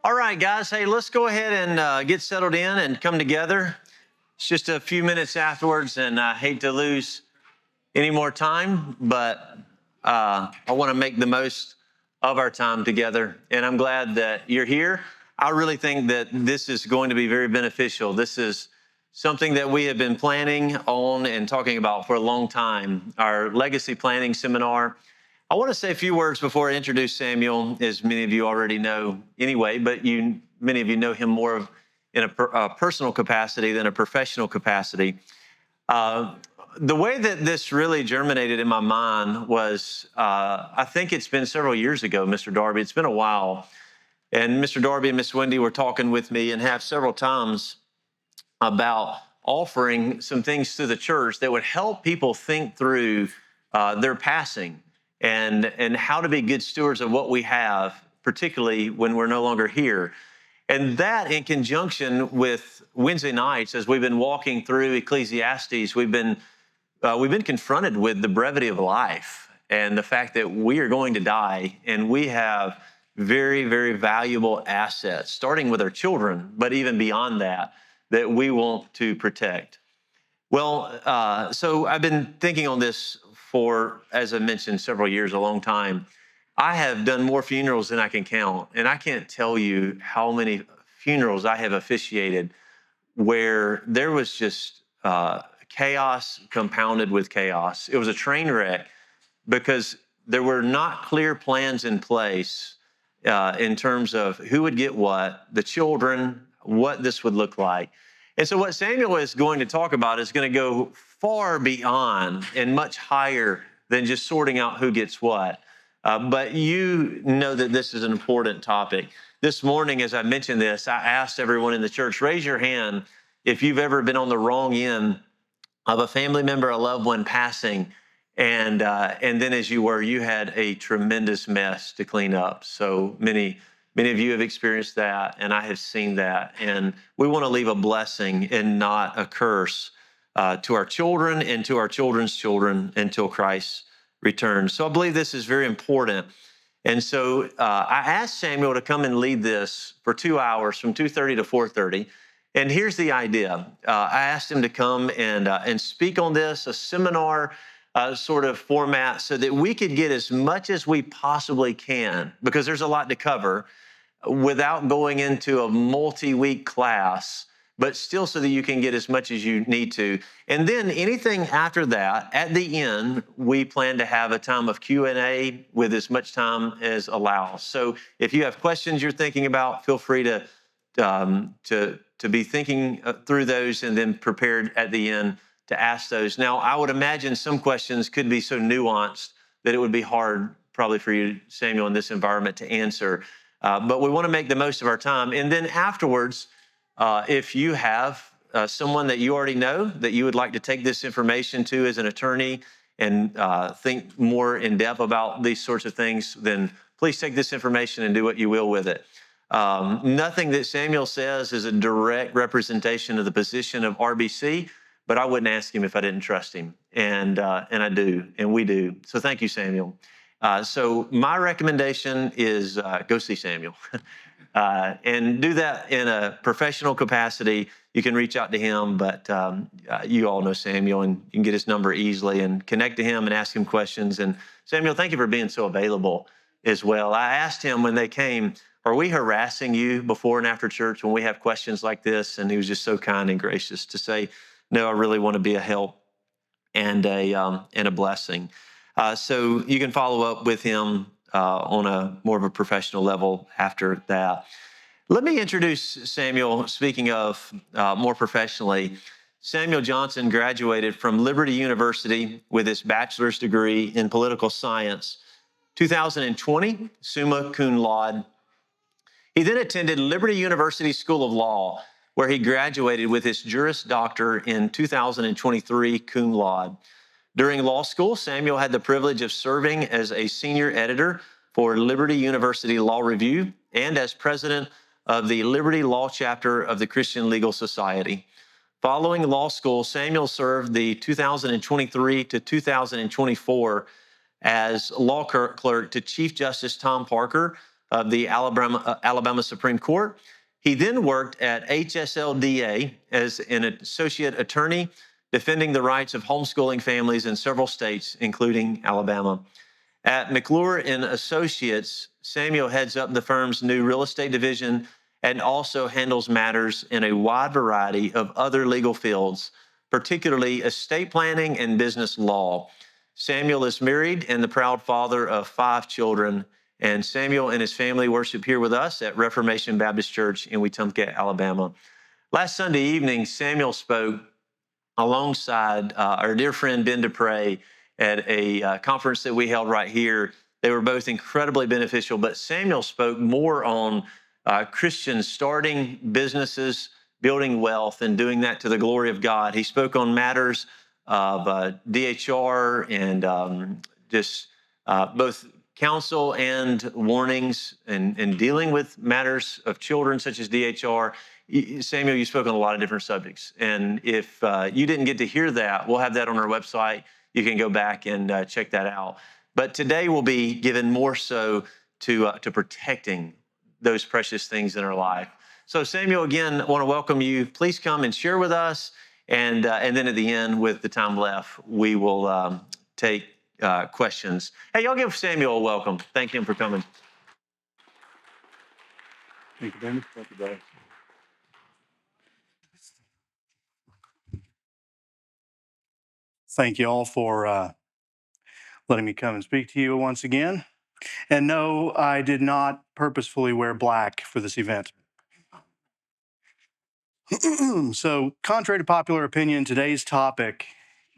All right, guys. Hey, let's go ahead and get settled in and come together. It's just a few minutes afterwards, and I hate to lose any more time, but I want to make the most of our time together. And I'm glad that you're here. I really think that this is going to be very beneficial. This is something that we have been planning on and talking about for a long time, our legacy planning seminar. I want to say a few words before I introduce Samuel, as many of you already know anyway, but many of you know him more in a personal capacity than a professional capacity. The way that this really germinated in my mind was, I think it's been several years ago, Mr. Darby. It's been a while. And Mr. Darby and Miss Wendy were talking with me and have several times about offering some things to the church that would help people think through their passing and how to be good stewards of what we have, particularly when we're no longer here. And that, in conjunction with Wednesday nights, as we've been walking through Ecclesiastes, we've been confronted with the brevity of life and the fact that we are going to die, and we have very, very valuable assets, starting with our children, but even beyond that we want to protect. Well, so I've been thinking on this for, as I mentioned, several years, a long time. I have done more funerals than I can count, and I can't tell you how many funerals I have officiated where there was just chaos compounded with chaos. It was a train wreck because there were not clear plans in place in terms of who would get what, the children, what this would look like. And so what Samuel is going to talk about is going to go far beyond and much higher than just sorting out who gets what. But you know that this is an important topic. This morning, as I mentioned this, I asked everyone in the church, raise your hand if you've ever been on the wrong end of a family member, a loved one passing, and then as you were, you had a tremendous mess to clean up. So many of you have experienced that, and I have seen that. And we want to leave a blessing and not a curse to our children and to our children's children until Christ returns. So I believe this is very important. And so I asked Samuel to come and lead this for 2 hours from 2:30 to 4:30. And here's the idea. I asked him to come and speak on this, a seminar sort of format, so that we could get as much as we possibly can, because there's a lot to cover, without going into a multi-week class, but still so that you can get as much as you need to. And then anything after that, at the end, we plan to have a time of Q&A with as much time as allows. So if you have questions you're thinking about, feel free to be thinking through those and then prepared at the end to ask those. Now, I would imagine some questions could be so nuanced that it would be hard probably for you, Samuel, in this environment to answer. But we want to make the most of our time. And then afterwards, if you have someone that you already know that you would like to take this information to as an attorney and think more in depth about these sorts of things, then please take this information and do what you will with it. Nothing that Samuel says is a direct representation of the position of RBC, but I wouldn't ask him if I didn't trust him. And I do, and we do. So thank you, Samuel. So my recommendation is go see Samuel and do that in a professional capacity. You can reach out to him, but you all know Samuel, and you can get his number easily and connect to him and ask him questions. And Samuel, thank you for being so available as well. I asked him when they came, are we harassing you before and after church when we have questions like this? And he was just so kind and gracious to say, no, I really want to be a help and a blessing. So you can follow up with him on a more of a professional level after that. Let me introduce Samuel. Speaking of more professionally, Samuel Johnson graduated from Liberty University with his bachelor's degree in political science, 2020, summa cum laude. He then attended Liberty University School of Law, where he graduated with his Juris Doctor in 2023, cum laude. During law school, Samuel had the privilege of serving as a senior editor for Liberty University Law Review and as president of the Liberty Law Chapter of the Christian Legal Society. Following law school, Samuel served the 2023 to 2024 as law clerk to Chief Justice Tom Parker of the Alabama Supreme Court. He then worked at HSLDA as an associate attorney, defending the rights of homeschooling families in several states, including Alabama. At McClure and Associates, Samuel heads up the firm's new real estate division and also handles matters in a wide variety of other legal fields, particularly estate planning and business law. Samuel is married and the proud father of 5 children, and Samuel and his family worship here with us at Reformation Baptist Church in Wetumpka, Alabama. Last Sunday evening, Samuel spoke alongside our dear friend Ben Dupre at a conference that we held right here. They were both incredibly beneficial, but Samuel spoke more on Christians starting businesses, building wealth, and doing that to the glory of God. He spoke on matters of DHR and just both counsel and warnings and dealing with matters of children such as DHR. Samuel, you spoke on a lot of different subjects. And if you didn't get to hear that, we'll have that on our website. You can go back and check that out. But today we'll be given more so to protecting those precious things in our life. So Samuel, again, I want to welcome you. Please come and share with us. And then at the end, with the time left, we will take questions. Hey, y'all give Samuel a welcome. Thank him for coming. Thank you, Ben. Thank you, brother. Thank you all for letting me come and speak to you once again. And no, I did not purposefully wear black for this event. So, contrary to popular opinion, today's topic,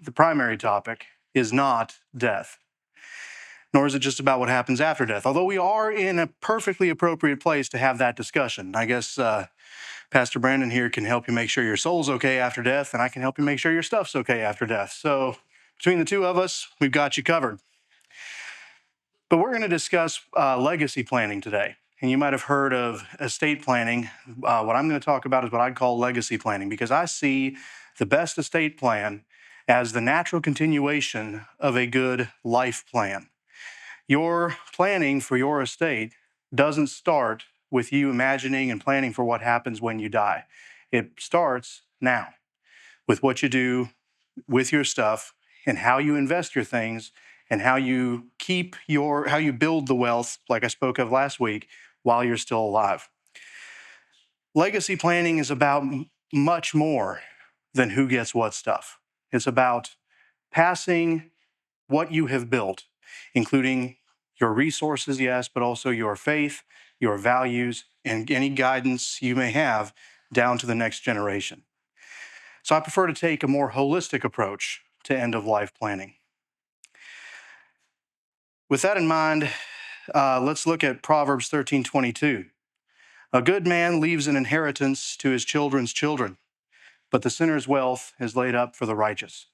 the primary topic, is not death. Nor is it just about what happens after death, although we are in a perfectly appropriate place to have that discussion. I guess Pastor Brandon here can help you make sure your soul's okay after death, and I can help you make sure your stuff's okay after death. So between the two of us, we've got you covered. But we're going to discuss legacy planning today. And you might have heard of estate planning. What I'm going to talk about is what I'd call legacy planning, because I see the best estate plan as the natural continuation of a good life plan. Your planning for your estate doesn't start with you imagining and planning for what happens when you die. It starts now with what you do with your stuff and how you invest your things and how you build the wealth, like I spoke of last week, while you're still alive. Legacy planning is about much more than who gets what stuff. It's about passing what you have built, including your resources, yes, but also your faith, your values, and any guidance you may have down to the next generation. So I prefer to take a more holistic approach to end-of-life planning. With that in mind, let's look at Proverbs 13:22. A good man leaves an inheritance to his children's children, but the sinner's wealth is laid up for the righteous.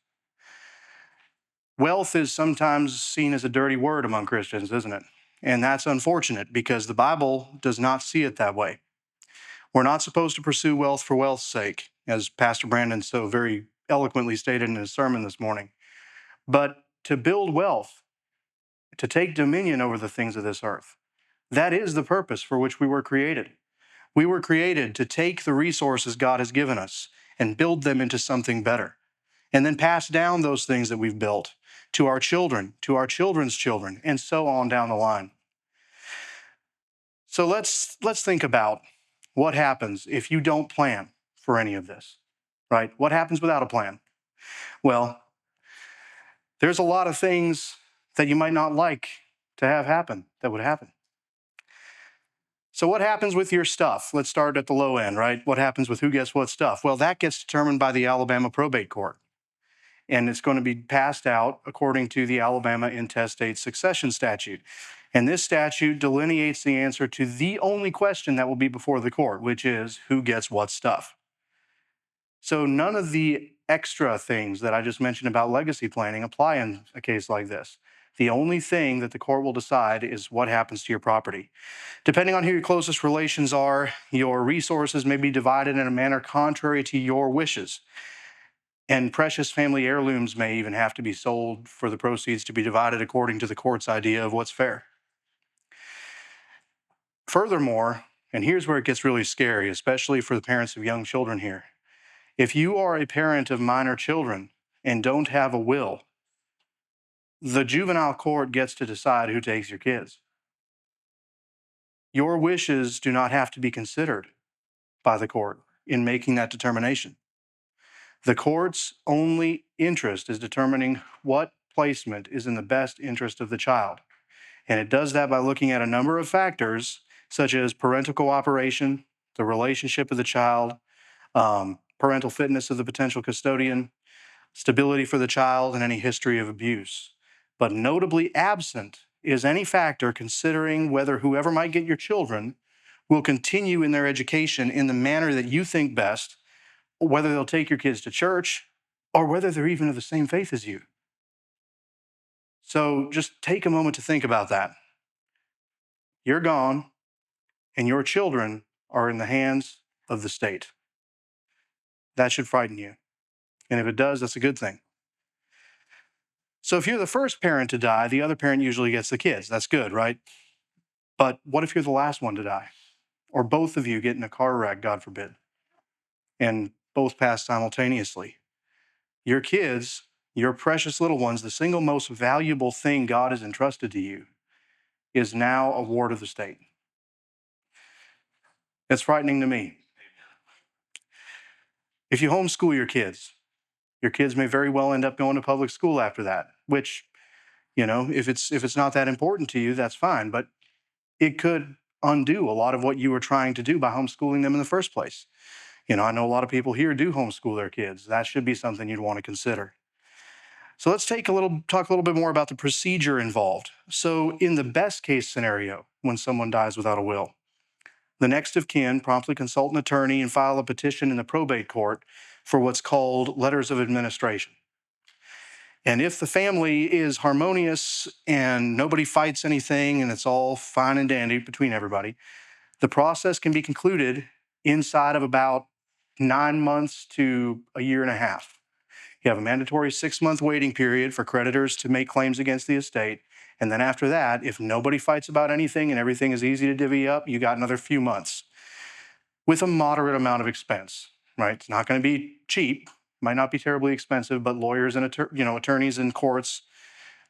Wealth is sometimes seen as a dirty word among Christians, isn't it? And that's unfortunate because the Bible does not see it that way. We're not supposed to pursue wealth for wealth's sake, as Pastor Brandon so very eloquently stated in his sermon this morning, but to build wealth, to take dominion over the things of this earth. That is the purpose for which we were created. We were created to take the resources God has given us and build them into something better, and then pass down those things that we've built to our children, to our children's children, and so on down the line. So let's think about what happens if you don't plan for any of this, right? What happens without a plan? Well, there's a lot of things that you might not like to have happen that would happen. So what happens with your stuff? Let's start at the low end, right? What happens with who gets what stuff? Well, that gets determined by the Alabama Probate Court. And it's going to be passed out according to the Alabama intestate succession statute. And this statute delineates the answer to the only question that will be before the court, which is who gets what stuff. So none of the extra things that I just mentioned about legacy planning apply in a case like this. The only thing that the court will decide is what happens to your property. Depending on who your closest relations are, your resources may be divided in a manner contrary to your wishes. And precious family heirlooms may even have to be sold for the proceeds to be divided according to the court's idea of what's fair. Furthermore, and here's where it gets really scary, especially for the parents of young children here. If you are a parent of minor children and don't have a will, the juvenile court gets to decide who takes your kids. Your wishes do not have to be considered by the court in making that determination. The court's only interest is determining what placement is in the best interest of the child. And it does that by looking at a number of factors, such as parental cooperation, the relationship of the child, parental fitness of the potential custodian, stability for the child, and any history of abuse. But notably absent is any factor considering whether whoever might get your children will continue in their education in the manner that you think best, whether they'll take your kids to church, or whether they're even of the same faith as you. So just take a moment to think about that. You're gone, and your children are in the hands of the state. That should frighten you. And if it does, that's a good thing. So if you're the first parent to die, the other parent usually gets the kids. That's good, right? But what if you're the last one to die? Or both of you get in a car wreck, God forbid, and both pass simultaneously? Your kids, your precious little ones, the single most valuable thing God has entrusted to you, is now a ward of the state. It's frightening to me. If you homeschool your kids may very well end up going to public school after that, which, if it's not that important to you, that's fine. But it could undo a lot of what you were trying to do by homeschooling them in the first place. I know a lot of people here do homeschool their kids. That should be something you'd want to consider. So let's talk a little bit more about the procedure involved. So in the best case scenario, when someone dies without a will, the next of kin promptly consult an attorney and file a petition in the probate court for what's called letters of administration. And if the family is harmonious and nobody fights anything and it's all fine and dandy between everybody, the process can be concluded inside of about 9 months to a year and a half. You have a mandatory 6-month waiting period for creditors to make claims against the estate. And then after that, if nobody fights about anything and everything is easy to divvy up, you got another few months with a moderate amount of expense, right? It's not going to be cheap, might not be terribly expensive, but lawyers and attorneys in courts,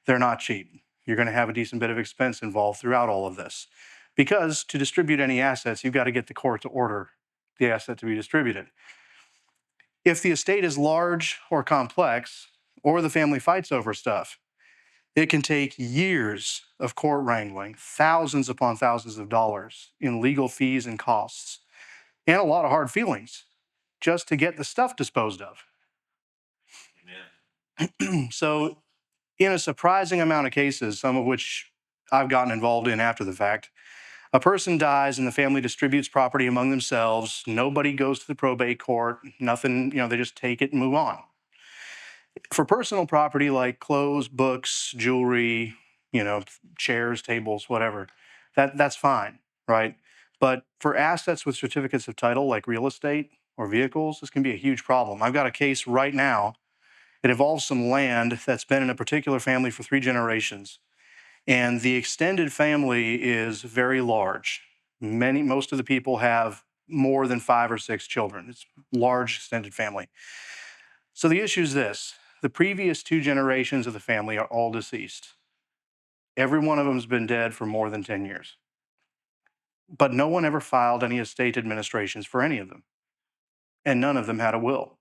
they're not cheap. You're going to have a decent bit of expense involved throughout all of this. Because to distribute any assets, you've got to get the court to order the asset to be distributed. If the estate is large or complex, or the family fights over stuff, it can take years of court wrangling, thousands upon thousands of dollars in legal fees and costs, and a lot of hard feelings just to get the stuff disposed of. Amen. So in a surprising amount of cases, some of which I've gotten involved in after the fact, a person dies and the family distributes property among themselves. Nobody goes to the probate court, nothing, they just take it and move on. For personal property like clothes, books, jewelry, chairs, tables, whatever, that's fine, right? But for assets with certificates of title like real estate or vehicles, this can be a huge problem. I've got a case right now. It involves some land that's been in a particular family for 3 generations. And the extended family is very large. Most of the people have more than 5 or 6 children. It's a large extended family. So the issue is this. The previous 2 generations of the family are all deceased. Every one of them has been dead for more than 10 years. But no one ever filed any estate administrations for any of them. And none of them had a will.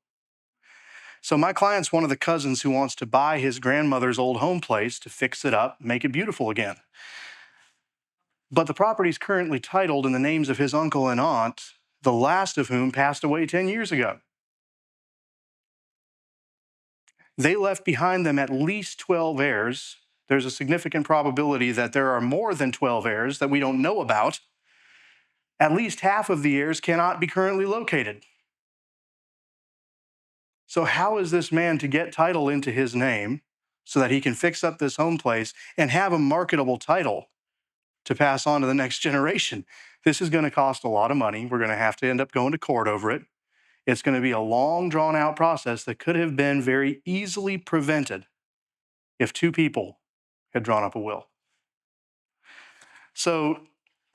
So my client's one of the cousins who wants to buy his grandmother's old home place to fix it up, make it beautiful again. But the property is currently titled in the names of his uncle and aunt, the last of whom passed away 10 years ago. They left behind them at least 12 heirs. There's a significant probability that there are more than 12 heirs that we don't know about. At least half of the heirs cannot be currently located. So how is this man to get title into his name so that he can fix up this home place and have a marketable title to pass on to the next generation? This is going to cost a lot of money. We're going to have to end up going to court over it. It's going to be a long, drawn-out process that could have been very easily prevented if 2 people had drawn up a will. So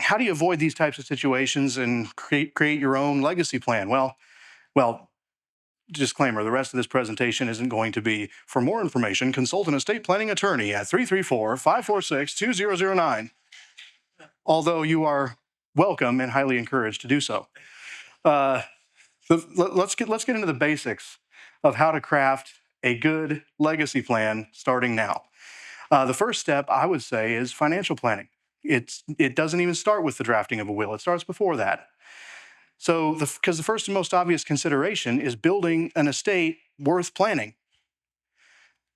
how do you avoid these types of situations and create your own legacy plan? Well, disclaimer, the rest of this presentation isn't going to be, for more information, consult an estate planning attorney at 334-546-2009. Although you are welcome and highly encouraged to do so. Let's get into the basics of how to craft a good legacy plan starting now. The first step, I would say, is financial planning. It doesn't even start with the drafting of a will. It starts before that. So, because the first and most obvious consideration is building an estate worth planning.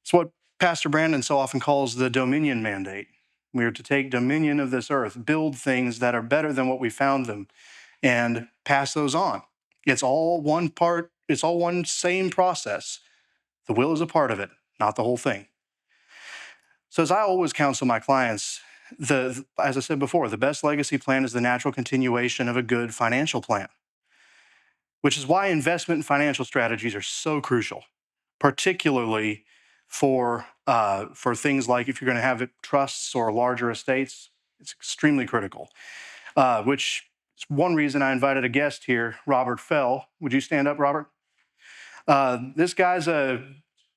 It's what Pastor Brandon so often calls the dominion mandate. We are to take dominion of this earth, build things that are better than what we found them, and pass those on. It's all one part, it's all one same process. The will is a part of it, not the whole thing. So as I always counsel my clients, as I said before, the best legacy plan is the natural continuation of a good financial plan, which is why investment and financial strategies are so crucial, particularly for things like if you're going to have trusts or larger estates. It's extremely critical, which is one reason I invited a guest here, Robert Fell. Would you stand up, Robert? This guy's a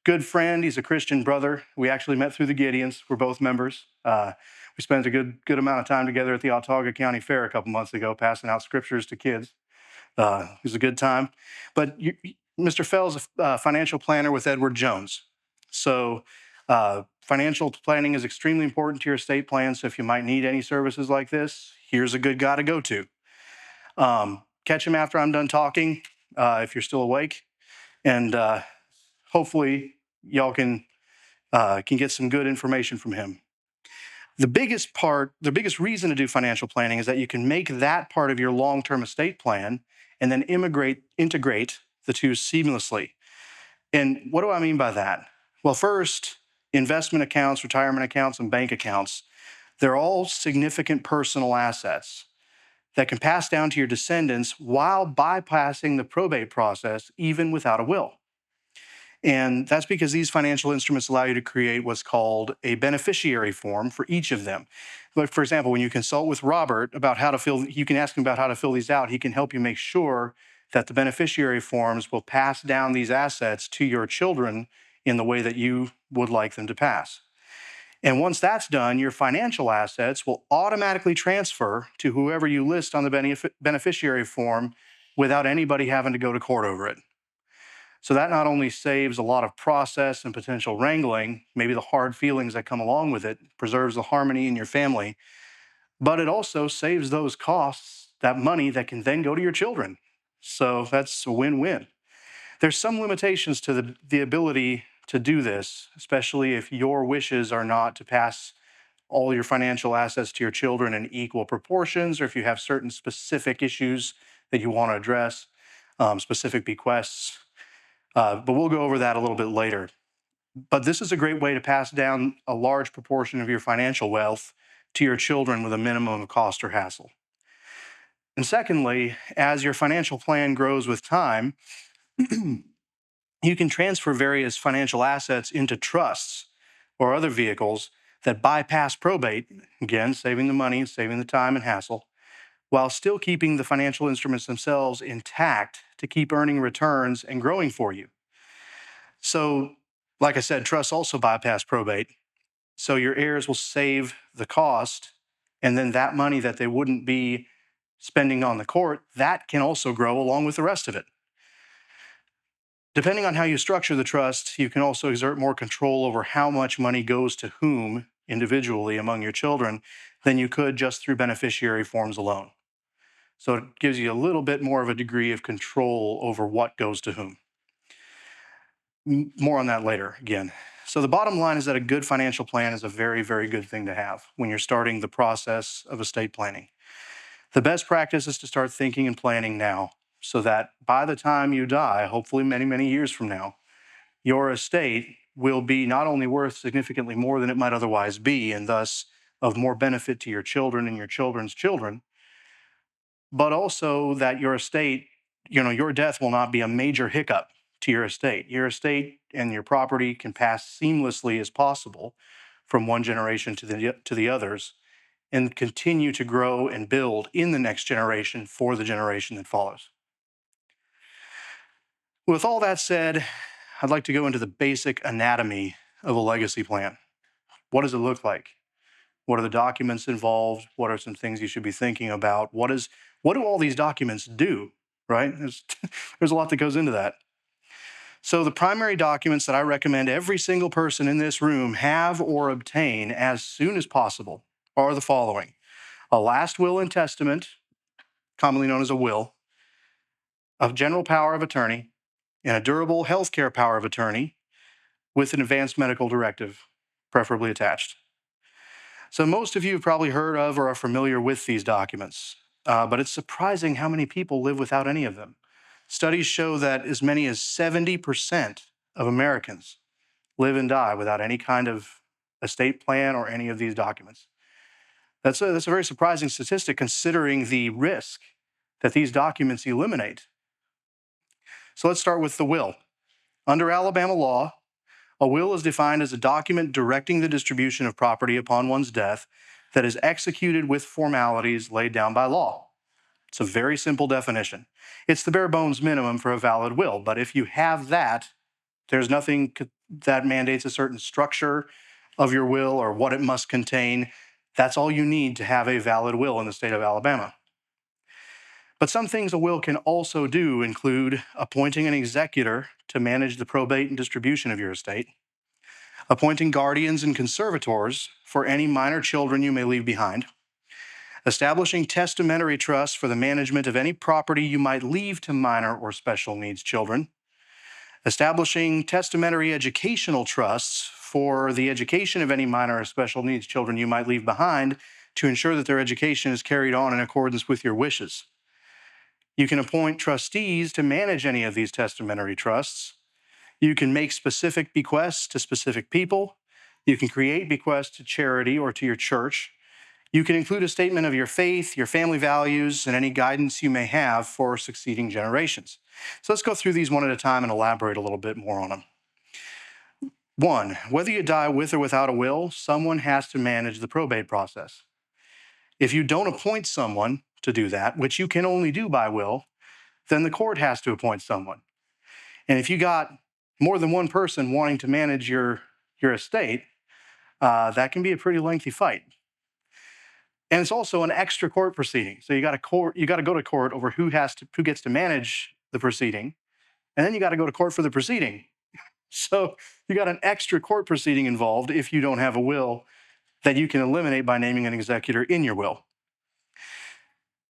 good friend. He's a Christian brother. We actually met through the Gideons. We're both members. We spent a good amount of time together at the Autauga County Fair a couple months ago, passing out scriptures to kids. It was a good time. But Mr. Fell's a financial planner with Edward Jones. So financial planning is extremely important to your estate plan. So if you might need any services like this, here's a good guy to go to. Catch him after I'm done talking, if you're still awake. And hopefully y'all can get some good information from him. The biggest reason to do financial planning is that you can make that part of your long-term estate plan and then integrate the two seamlessly. And what do I mean by that? Well, first, investment accounts, retirement accounts, and bank accounts, they're all significant personal assets that can pass down to your descendants while bypassing the probate process, even without a will. And that's because these financial instruments allow you to create what's called a beneficiary form for each of them. But for example, when you consult with Robert about how to fill, you can ask him about how to fill these out. He can help you make sure that the beneficiary forms will pass down these assets to your children in the way that you would like them to pass. And once that's done, your financial assets will automatically transfer to whoever you list on the beneficiary form without anybody having to go to court over it. So that not only saves a lot of process and potential wrangling, maybe the hard feelings that come along with it, preserves the harmony in your family, but it also saves those costs, that money that can then go to your children. So that's a win-win. There's some limitations to the ability to do this, especially if your wishes are not to pass all your financial assets to your children in equal proportions, or if you have certain specific issues that you want to address, specific bequests. But we'll go over that a little bit later. But this is a great way to pass down a large proportion of your financial wealth to your children with a minimum of cost or hassle. And secondly, as your financial plan grows with time, you can transfer various financial assets into trusts or other vehicles that bypass probate, again, saving the money, saving the time and hassle, while still keeping the financial instruments themselves intact to keep earning returns and growing for you. So, like I said, trusts also bypass probate. So your heirs will save the cost, and then that money that they wouldn't be spending on the court, that can also grow along with the rest of it. Depending on how you structure the trust, you can also exert more control over how much money goes to whom individually among your children than you could just through beneficiary forms alone. So it gives you a little bit more of a degree of control over what goes to whom. More on that later again. So the bottom line is that a good financial plan is a very, very good thing to have when you're starting the process of estate planning. The best practice is to start thinking and planning now, so that by the time you die, hopefully many, many years from now, your estate will be not only worth significantly more than it might otherwise be, and thus of more benefit to your children and your children's children, but also that your estate, your death will not be a major hiccup to your estate. Your estate and your property can pass seamlessly as possible from one generation to the others, and continue to grow and build in the next generation for the generation that follows. With all that said, I'd like to go into the basic anatomy of a legacy plan. What does it look like? What are the documents involved? What are some things you should be thinking about? What do all these documents do, right? There's a lot that goes into that. So the primary documents that I recommend every single person in this room have or obtain as soon as possible are the following: a last will and testament, commonly known as a will, a general power of attorney, and a durable healthcare power of attorney with an advanced medical directive, preferably attached. So most of you have probably heard of or are familiar with these documents, but it's surprising how many people live without any of them. Studies show that as many as 70% of Americans live and die without any kind of estate plan or any of these documents. That's a very surprising statistic considering the risk that these documents eliminate. So let's start with the will. Under Alabama law, a will is defined as a document directing the distribution of property upon one's death that is executed with formalities laid down by law. It's a very simple definition. It's the bare bones minimum for a valid will, but if you have that, there's nothing that mandates a certain structure of your will or what it must contain. That's all you need to have a valid will in the state of Alabama. But some things a will can also do include appointing an executor to manage the probate and distribution of your estate, appointing guardians and conservators for any minor children you may leave behind, establishing testamentary trusts for the management of any property you might leave to minor or special needs children, establishing testamentary educational trusts for the education of any minor or special needs children you might leave behind to ensure that their education is carried on in accordance with your wishes. You can appoint trustees to manage any of these testamentary trusts. You can make specific bequests to specific people. You can create bequests to charity or to your church. You can include a statement of your faith, your family values, and any guidance you may have for succeeding generations. So let's go through these one at a time and elaborate a little bit more on them. 1, whether you die with or without a will, someone has to manage the probate process. If you don't appoint someone to do that, which you can only do by will, then the court has to appoint someone. And if you got more than one person wanting to manage your estate, that can be a pretty lengthy fight. And it's also an extra court proceeding. So you got to go to court over who gets to manage the proceeding, and then you got to go to court for the proceeding. So you got an extra court proceeding involved if you don't have a will that you can eliminate by naming an executor in your will.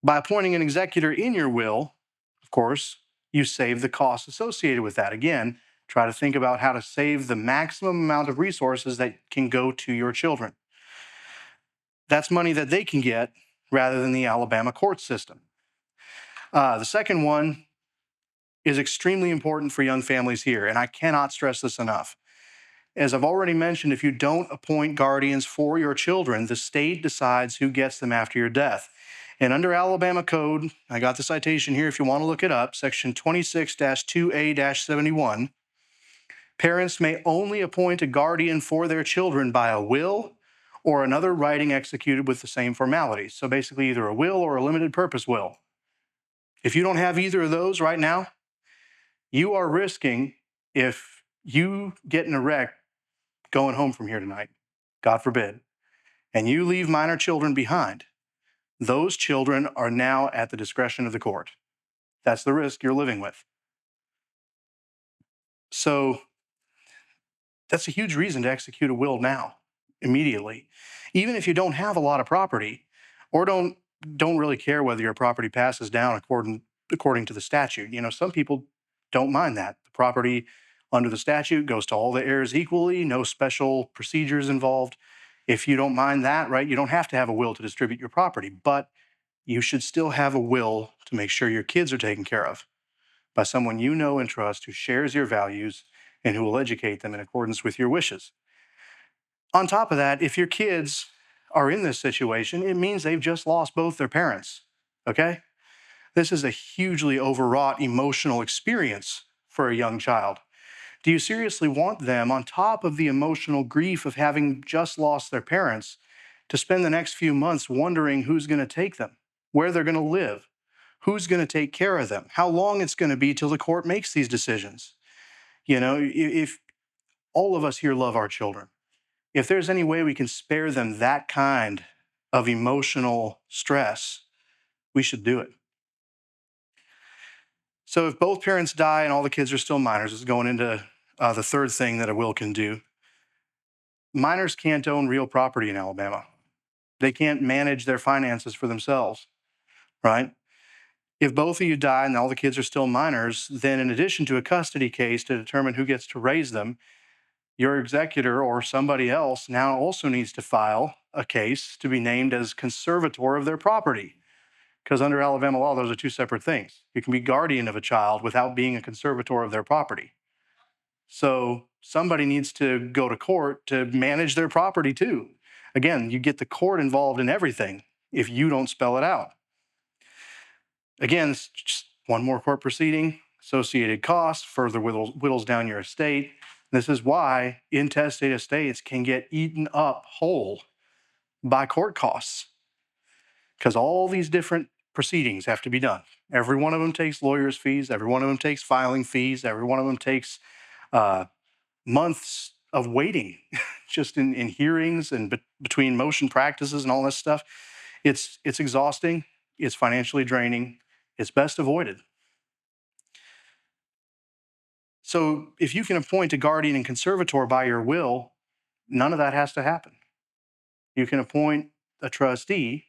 By appointing an executor in your will, of course, you save the costs associated with that. Again, try to think about how to save the maximum amount of resources that can go to your children. That's money that they can get rather than the Alabama court system. The second one is extremely important for young families here, and I cannot stress this enough. As I've already mentioned, if you don't appoint guardians for your children, the state decides who gets them after your death. And under Alabama code, I got the citation here if you want to look it up, section 26-2A-71, parents may only appoint a guardian for their children by a will or another writing executed with the same formalities. So basically either a will or a limited purpose will. If you don't have either of those right now, you are risking, if you get in a wreck going home from here tonight, God forbid, and you leave minor children behind, those children are now at the discretion of the court. That's the risk you're living with. So that's a huge reason to execute a will now, immediately. Even if you don't have a lot of property or don't really care whether your property passes down according to the statute. You know, some people don't mind that. The property under the statute goes to all the heirs equally, no special procedures involved. If you don't mind that, right, you don't have to have a will to distribute your property, but you should still have a will to make sure your kids are taken care of by someone you know and trust who shares your values and who will educate them in accordance with your wishes. On top of that, if your kids are in this situation, it means they've just lost both their parents, okay? This is a hugely overwrought emotional experience for a young child. Do you seriously want them, on top of the emotional grief of having just lost their parents, to spend the next few months wondering who's going to take them, where they're going to live, who's going to take care of them, how long it's going to be till the court makes these decisions. You know, if all of us here love our children, if there's any way we can spare them that kind of emotional stress, we should do it. So if both parents die and all the kids are still minors, this is going into the third thing that a will can do. Minors can't own real property in Alabama. They can't manage their finances for themselves, right? If both of you die and all the kids are still minors, then in addition to a custody case to determine who gets to raise them, your executor or somebody else now also needs to file a case to be named as conservator of their property. Because under Alabama law, those are two separate things. You can be guardian of a child without being a conservator of their property. So somebody needs to go to court to manage their property too. Again, you get the court involved in everything if you don't spell it out. Again, it's just one more court proceeding, associated costs, further whittles down your estate. This is why intestate estates can get eaten up whole by court costs, because all these different proceedings have to be done. Every one of them takes lawyers' fees. Every one of them takes filing fees. Every one of them takes months of waiting just in hearings and between motion practices and all this stuff. It's exhausting. It's financially draining. It's best avoided. So if you can appoint a guardian and conservator by your will, none of that has to happen. You can appoint a trustee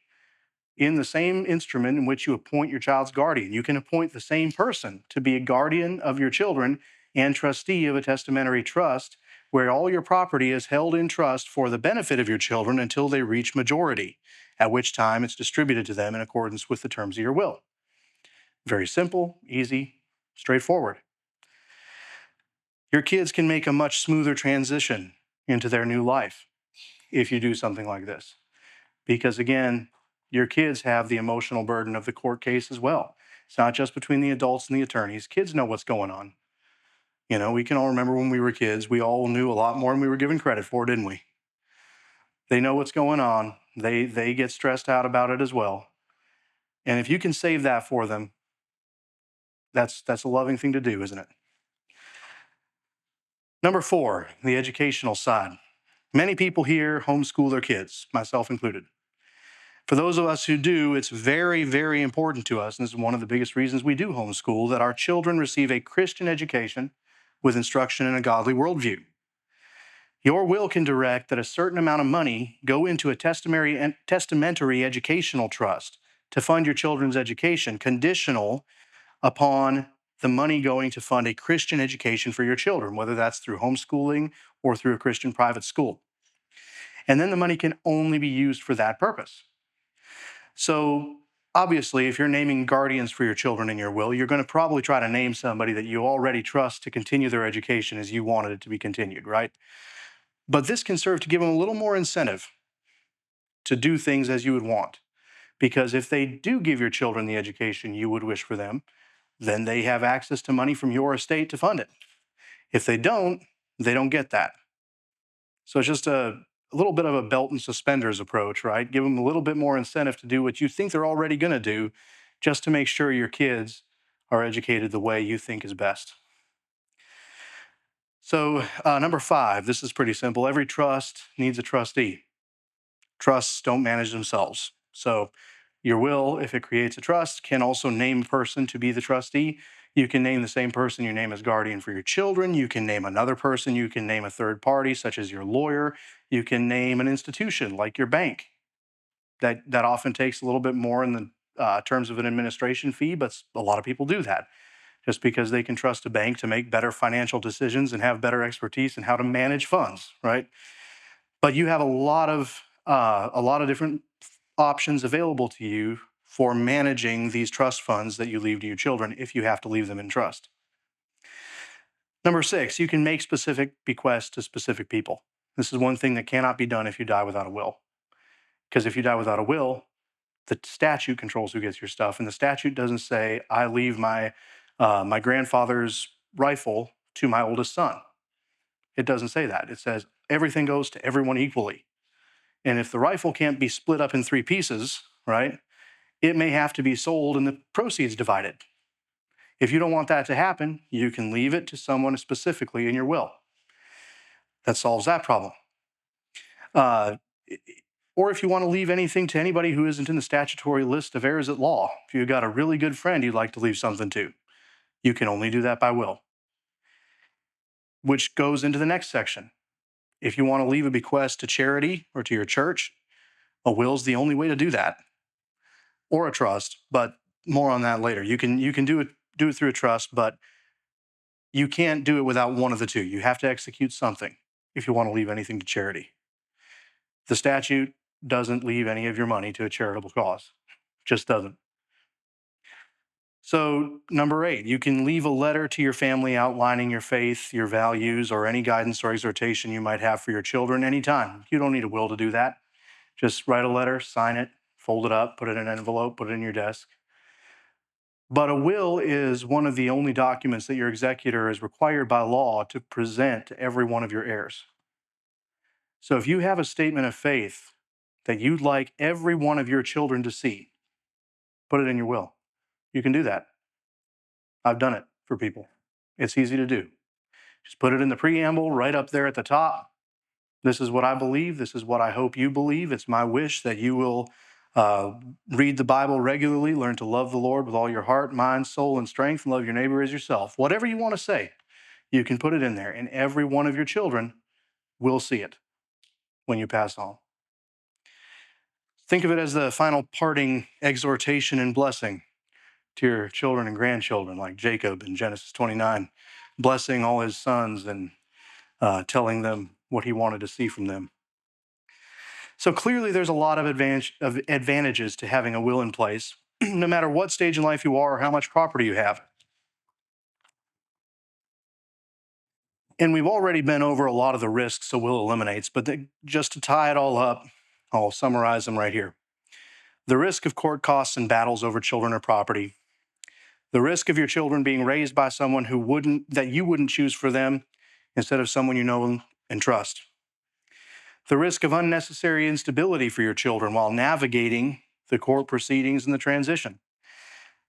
in the same instrument in which you appoint your child's guardian. You can appoint the same person to be a guardian of your children and trustee of a testamentary trust where all your property is held in trust for the benefit of your children until they reach majority, at which time it's distributed to them in accordance with the terms of your will. Very simple, easy, straightforward. Your kids can make a much smoother transition into their new life if you do something like this. Because again, your kids have the emotional burden of the court case as well. It's not just between the adults and the attorneys. Kids know what's going on. You know, we can all remember when we were kids, we all knew a lot more than we were given credit for, didn't we? They know what's going on. They get stressed out about it as well. And if you can save that for them, that's a loving thing to do, isn't it? Number 4, the educational side. Many people here homeschool their kids, myself included. For those of us who do, it's very, very important to us, and this is one of the biggest reasons we do homeschool, that our children receive a Christian education with instruction in a godly worldview. Your will can direct that a certain amount of money go into a testamentary educational trust to fund your children's education, conditional upon the money going to fund a Christian education for your children, whether that's through homeschooling or through a Christian private school. And then the money can only be used for that purpose. So obviously, if you're naming guardians for your children in your will, you're going to probably try to name somebody that you already trust to continue their education as you wanted it to be continued, right? But this can serve to give them a little more incentive to do things as you would want. Because if they do give your children the education you would wish for them, then they have access to money from your estate to fund it. If they don't get that. So it's just a little bit of a belt and suspenders approach, right? Give them a little bit more incentive to do what you think they're already going to do, just to make sure your kids are educated the way you think is best. So number 5, this is pretty simple. Every trust needs a trustee. Trusts don't manage themselves. So your will, if it creates a trust, can also name a person to be the trustee. You can name the same person you name as guardian for your children. You can name another person. You can name a third party, such as your lawyer. You can name an institution like your bank. That often takes a little bit more in the terms of an administration fee, but a lot of people do that just because they can trust a bank to make better financial decisions and have better expertise in how to manage funds, right? But you have a lot of different options available to you for managing these trust funds that you leave to your children if you have to leave them in trust. Number 6, you can make specific bequests to specific people. This is one thing that cannot be done if you die without a will. Because if you die without a will, the statute controls who gets your stuff. And the statute doesn't say, I leave my grandfather's rifle to my oldest son. It doesn't say that. It says everything goes to everyone equally. And if the rifle can't be split up in 3 pieces, right, it may have to be sold and the proceeds divided. If you don't want that to happen, you can leave it to someone specifically in your will. That solves that problem. Or if you want to leave anything to anybody who isn't in the statutory list of heirs at law, if you've got a really good friend you'd like to leave something to, you can only do that by will. Which goes into the next section. If you want to leave a bequest to charity or to your church, a will's the only way to do that. Or a trust, but more on that later. You can do it through a trust, but you can't do it without one of the two. You have to execute something if you want to leave anything to charity. The statute doesn't leave any of your money to a charitable cause. Just doesn't. So, number 8, you can leave a letter to your family outlining your faith, your values, or any guidance or exhortation you might have for your children anytime. You don't need a will to do that. Just write a letter, sign it, fold it up, put it in an envelope, put it in your desk. But a will is one of the only documents that your executor is required by law to present to every one of your heirs. So if you have a statement of faith that you'd like every one of your children to see, put it in your will. You can do that. I've done it for people. It's easy to do. Just put it in the preamble right up there at the top. This is what I believe. This is what I hope you believe. It's my wish that you will read the Bible regularly, learn to love the Lord with all your heart, mind, soul, and strength, and love your neighbor as yourself. Whatever you want to say, you can put it in there, and every one of your children will see it when you pass on. Think of it as the final parting exhortation and blessing to your children and grandchildren, like Jacob in Genesis 29, blessing all his sons and telling them what he wanted to see from them. So clearly there's a lot of advantages to having a will in place, no matter what stage in life you are or how much property you have. And we've already been over a lot of the risks a will eliminates, but just to tie it all up, I'll summarize them right here. The risk of court costs and battles over children or property. The risk of your children being raised by someone that you wouldn't choose for them instead of someone you know and trust. The risk of unnecessary instability for your children while navigating the court proceedings and the transition.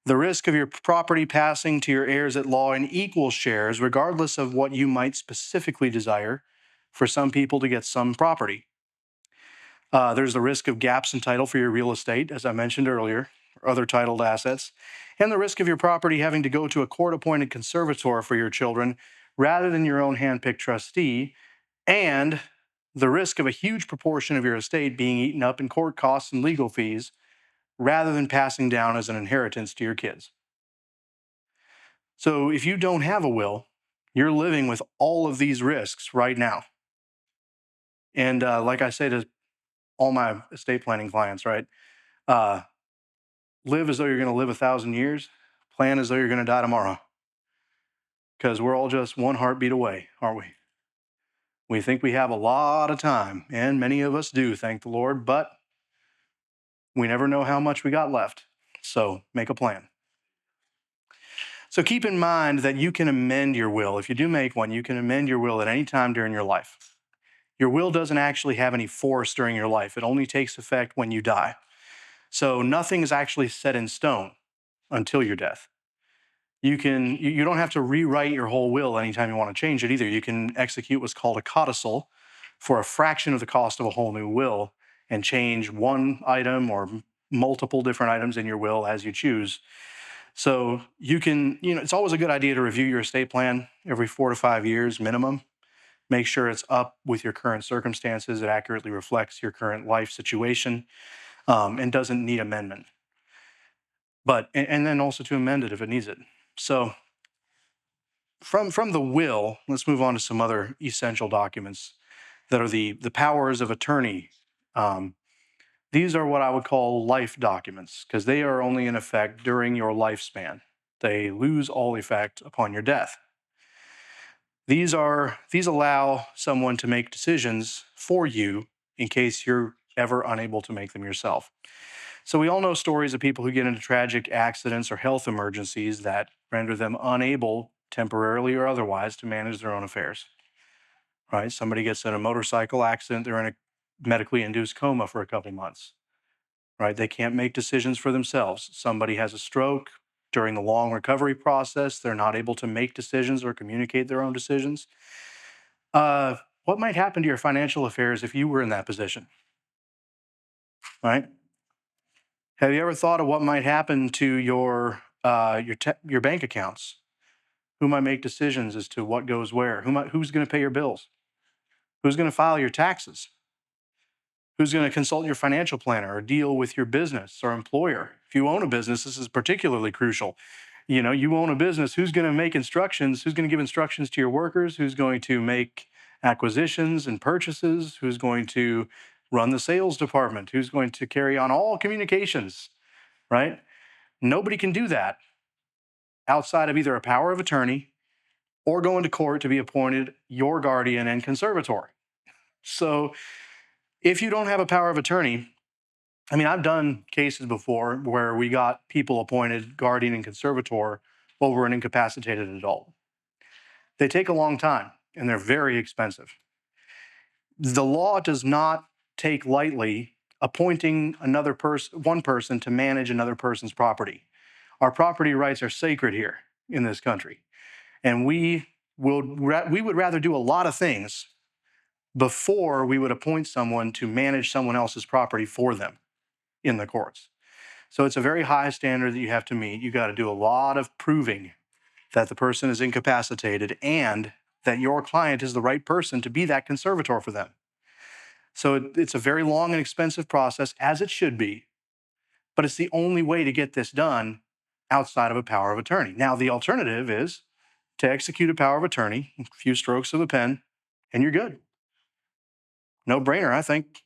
The risk of your property passing to your heirs at law in equal shares, regardless of what you might specifically desire for some people to get some property. There's the risk of gaps in title for your real estate, as I mentioned earlier, or other titled assets, and the risk of your property having to go to a court-appointed conservator for your children rather than your own hand-picked trustee, and the risk of a huge proportion of your estate being eaten up in court costs and legal fees rather than passing down as an inheritance to your kids. So if you don't have a will, you're living with all of these risks right now. And like I say to all my estate planning clients, right? Live as though you're going to live 1,000 years. Plan as though you're going to die tomorrow. Because we're all just one heartbeat away, aren't we? We think we have a lot of time, and many of us do, thank the Lord, but we never know how much we got left. So make a plan. So keep in mind that you can amend your will. If you do make one, you can amend your will at any time during your life. Your will doesn't actually have any force during your life. It only takes effect when you die. So nothing is actually set in stone until your death. You don't have to rewrite your whole will anytime you want to change it either. You can execute what's called a codicil for a fraction of the cost of a whole new will and change one item or multiple different items in your will as you choose. So you can, it's always a good idea to review your estate plan every 4 to 5 years minimum. Make sure it's up with your current circumstances. It accurately reflects your current life situation and doesn't need amendment. And then also to amend it if it needs it. So from the will, let's move on to some other essential documents that are the powers of attorney. These are what I would call life documents because they are only in effect during your lifespan. They lose all effect upon your death. These allow someone to make decisions for you in case you're ever unable to make them yourself. So we all know stories of people who get into tragic accidents or health emergencies that render them unable, temporarily or otherwise, to manage their own affairs. Right? Somebody gets in a motorcycle accident, they're in a medically induced coma for a couple months, right? They can't make decisions for themselves. Somebody has a stroke during the long recovery process. They're not able to make decisions or communicate their own decisions. What might happen to your financial affairs if you were in that position, right? Have you ever thought of what might happen to your bank accounts? Who might make decisions as to what goes where? Who's going to pay your bills? Who's going to file your taxes? Who's going to consult your financial planner or deal with your business or employer? If you own a business, this is particularly crucial. You know, you own a business, who's going to make instructions? Who's going to give instructions to your workers? Who's going to make acquisitions and purchases? Who's going to run the sales department? Who's going to carry on all communications, right? Nobody can do that outside of either a power of attorney or going to court to be appointed your guardian and conservator. So if you don't have a power of attorney, I mean, I've done cases before where we got people appointed guardian and conservator over an incapacitated adult. They take a long time and they're very expensive. The law does not take lightly appointing one person to manage another person's property. Our property rights are sacred here in this country. And we would rather do a lot of things before we would appoint someone to manage someone else's property for them in the courts. So it's a very high standard that you have to meet. You got to do a lot of proving that the person is incapacitated and that your client is the right person to be that conservator for them. So it's a very long and expensive process, as it should be, but it's the only way to get this done outside of a power of attorney. Now, the alternative is to execute a power of attorney, a few strokes of a pen, and you're good. No brainer, I think.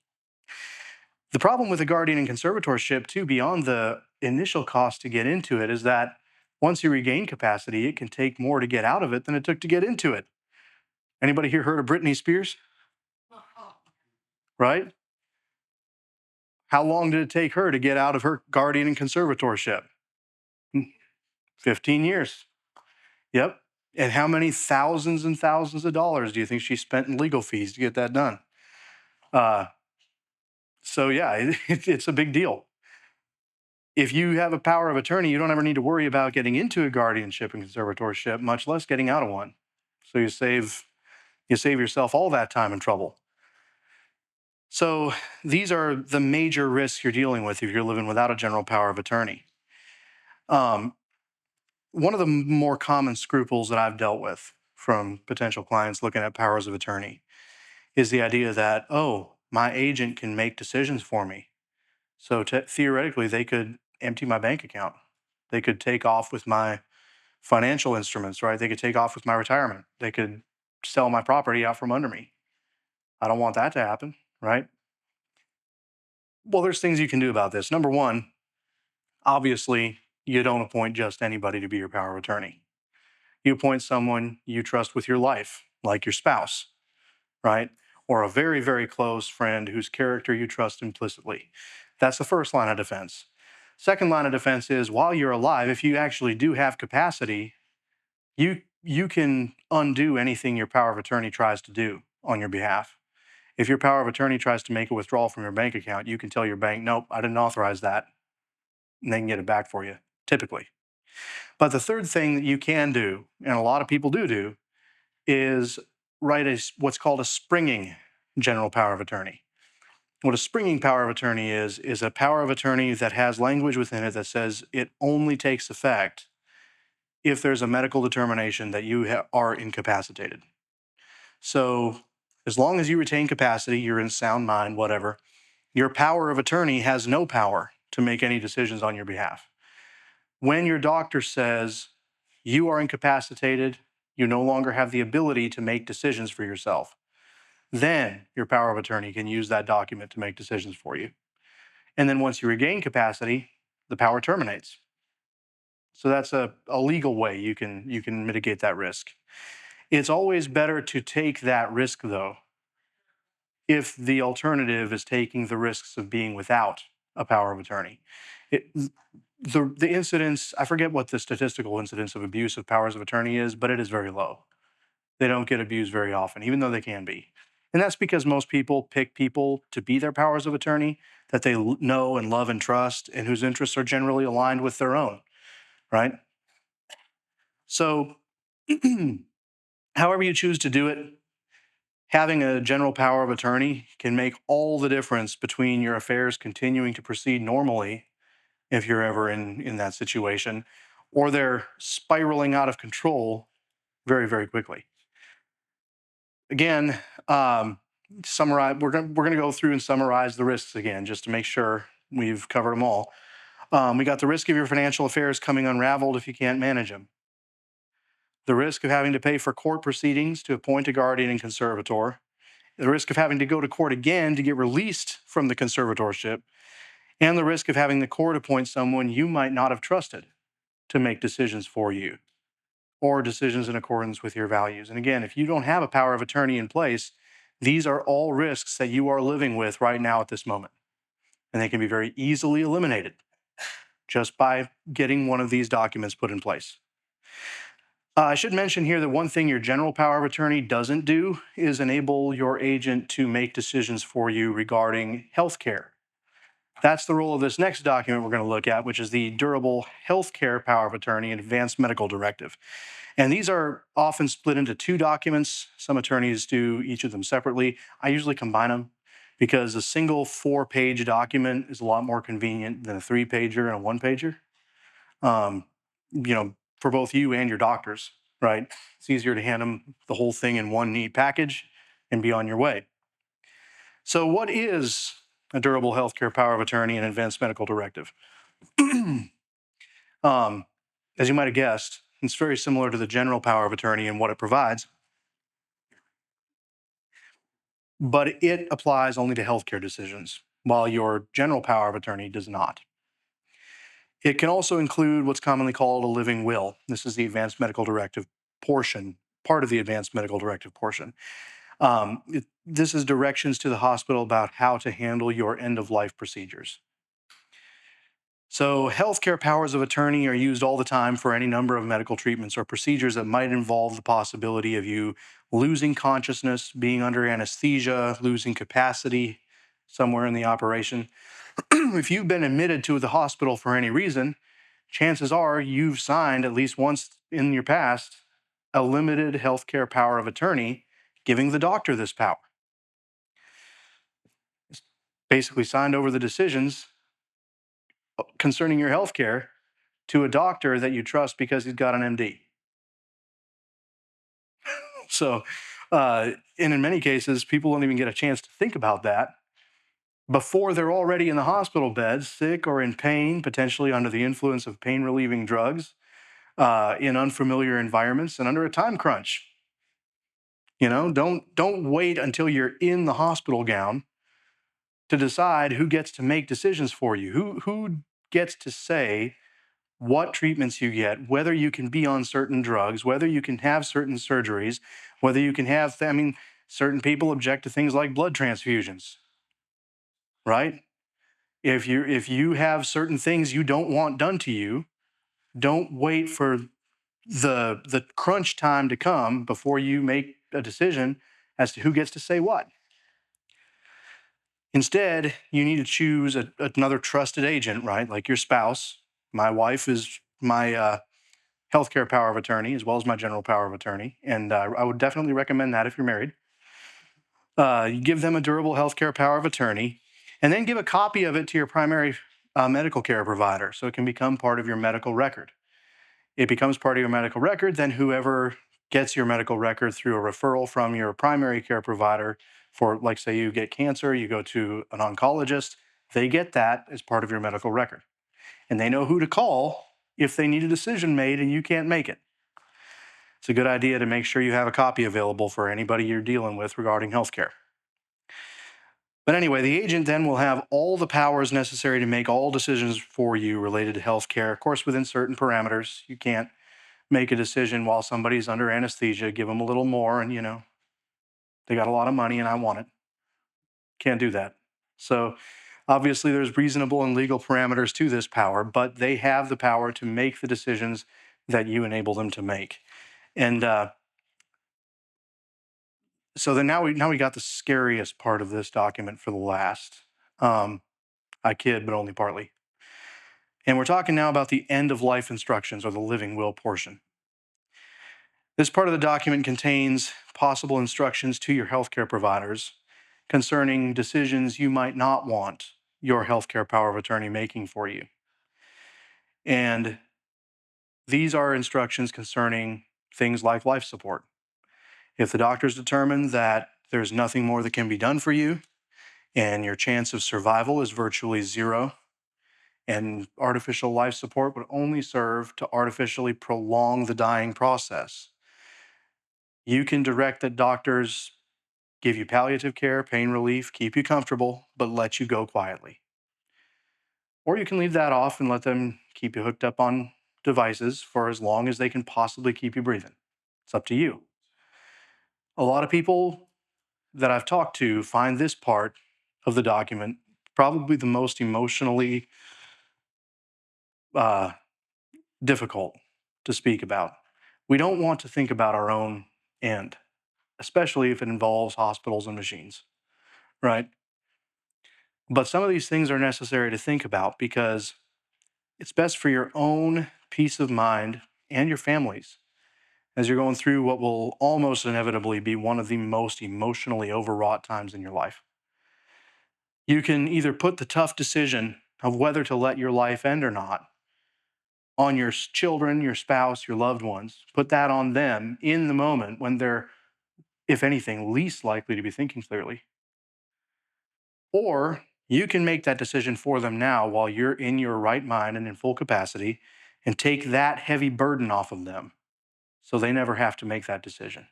The problem with a guardian and conservatorship, too, beyond the initial cost to get into it, is that once you regain capacity, it can take more to get out of it than it took to get into it. Anybody here heard of Britney Spears? Right? How long did it take her to get out of her guardian and conservatorship? 15 years. Yep. And how many thousands and thousands of dollars do you think she spent in legal fees to get that done? So yeah, it's a big deal. If you have a power of attorney, you don't ever need to worry about getting into a guardianship and conservatorship, much less getting out of one. So you save yourself all that time and trouble. So these are the major risks you're dealing with if you're living without a general power of attorney. One of the more common scruples that I've dealt with from potential clients looking at powers of attorney is the idea that, oh, my agent can make decisions for me. So theoretically, they could empty my bank account. They could take off with my financial instruments, right? They could take off with my retirement. They could sell my property out from under me. I don't want that to happen, right? Well, there's things you can do about this. Number one, obviously, you don't appoint just anybody to be your power of attorney. You appoint someone you trust with your life, like your spouse, right? Or a very, very close friend whose character you trust implicitly. That's the first line of defense. Second line of defense is, while you're alive, if you actually do have capacity, you can undo anything your power of attorney tries to do on your behalf. If your power of attorney tries to make a withdrawal from your bank account, you can tell your bank, nope, I didn't authorize that, and they can get it back for you, typically. But the third thing that you can do, and a lot of people do, is write what's called a springing general power of attorney. What a springing power of attorney is a power of attorney that has language within it that says it only takes effect if there's a medical determination that you are incapacitated. So as long as you retain capacity, you're in sound mind, whatever, your power of attorney has no power to make any decisions on your behalf. When your doctor says you are incapacitated, you no longer have the ability to make decisions for yourself, then your power of attorney can use that document to make decisions for you. And then once you regain capacity, the power terminates. So that's a legal way you can mitigate that risk. It's always better to take that risk, though, if the alternative is taking the risks of being without a power of attorney. The incidence, I forget what the statistical incidence of abuse of powers of attorney is, but it is very low. They don't get abused very often, even though they can be. And that's because most people pick people to be their powers of attorney that they know and love and trust, and whose interests are generally aligned with their own, right? So, however you choose to do it, having a general power of attorney can make all the difference between your affairs continuing to proceed normally, if you're ever in that situation, or they're spiraling out of control very, very quickly. Again, summarize. We're gonna go through and summarize the risks again, just to make sure we've covered them all. We got the risk of your financial affairs coming unraveled if you can't manage them. The risk of having to pay for court proceedings to appoint a guardian and conservator. The risk of having to go to court again to get released from the conservatorship. And the risk of having the court appoint someone you might not have trusted to make decisions for you, or decisions in accordance with your values. And again, if you don't have a power of attorney in place, these are all risks that you are living with right now at this moment. And they can be very easily eliminated just by getting one of these documents put in place. I should mention here that one thing your general power of attorney doesn't do is enable your agent to make decisions for you regarding healthcare. That's the role of this next document we're going to look at, which is the Durable Healthcare Power of Attorney and Advanced Medical Directive. And these are often split into two documents. Some attorneys do each of them separately. I usually combine them because a single 4-page document is a lot more convenient than a 3-pager and a 1-pager. For both you and your doctors, right? It's easier to hand them the whole thing in one neat package and be on your way. So what is a durable healthcare power of attorney and advanced medical directive? As you might have guessed, it's very similar to the general power of attorney and what it provides, but it applies only to healthcare decisions, while your general power of attorney does not. It can also include what's commonly called a living will. This is the advanced medical directive portion, part of the advanced medical directive portion. This is directions to the hospital about how to handle your end-of-life procedures. So healthcare powers of attorney are used all the time for any number of medical treatments or procedures that might involve the possibility of you losing consciousness, being under anesthesia, losing capacity somewhere in the operation. If you've been admitted to the hospital for any reason, chances are you've signed at least once in your past a limited healthcare power of attorney giving the doctor this power. It's basically signed over the decisions concerning your healthcare to a doctor that you trust because he's got an MD. So, and in many cases, people don't even get a chance to think about that before they're already in the hospital bed, sick or in pain, potentially under the influence of pain-relieving drugs, in unfamiliar environments and under a time crunch. Don't wait until you're in the hospital gown to decide who gets to make decisions for you. Who gets to say what treatments you get, whether you can be on certain drugs, whether you can have certain surgeries, whether you can have, certain people object to things like blood transfusions, right? If you have certain things you don't want done to you, don't wait for the crunch time to come before you make a decision as to who gets to say what. Instead, you need to choose another trusted agent, right? Like your spouse. My wife is my healthcare power of attorney, as well as my general power of attorney. And I would definitely recommend that if you're married. You give them a durable healthcare power of attorney, and then give a copy of it to your primary medical care provider so it can become part of your medical record. It becomes part of your medical record, then whoever gets your medical record through a referral from your primary care provider for, like, say you get cancer, you go to an oncologist, they get that as part of your medical record. And they know who to call if they need a decision made and you can't make it. It's a good idea to make sure you have a copy available for anybody you're dealing with regarding healthcare. But anyway, the agent then will have all the powers necessary to make all decisions for you related to healthcare, of course, within certain parameters. You can't make a decision while somebody's under anesthesia, give them a little more, and they got a lot of money and I want it. Can't do that. So obviously there's reasonable and legal parameters to this power, but they have the power to make the decisions that you enable them to make. And So then now we got the scariest part of this document for the last. I kid, but only partly. And we're talking now about the end of life instructions, or the living will portion. This part of the document contains possible instructions to your healthcare providers concerning decisions you might not want your healthcare power of attorney making for you. And these are instructions concerning things like life support. If the doctors determine that there's nothing more that can be done for you and your chance of survival is virtually zero, and artificial life support would only serve to artificially prolong the dying process, you can direct that doctors give you palliative care, pain relief, keep you comfortable, but let you go quietly. Or you can leave that off and let them keep you hooked up on devices for as long as they can possibly keep you breathing. It's up to you. A lot of people that I've talked to find this part of the document probably the most emotionally uh, difficult to speak about. We don't want to think about our own end, especially if it involves hospitals and machines, right? But some of these things are necessary to think about because it's best for your own peace of mind and your families as you're going through what will almost inevitably be one of the most emotionally overwrought times in your life. You can either put the tough decision of whether to let your life end or not on your children, your spouse, your loved ones, put that on them in the moment when they're, if anything, least likely to be thinking clearly. Or you can make that decision for them now while you're in your right mind and in full capacity and take that heavy burden off of them so they never have to make that decision.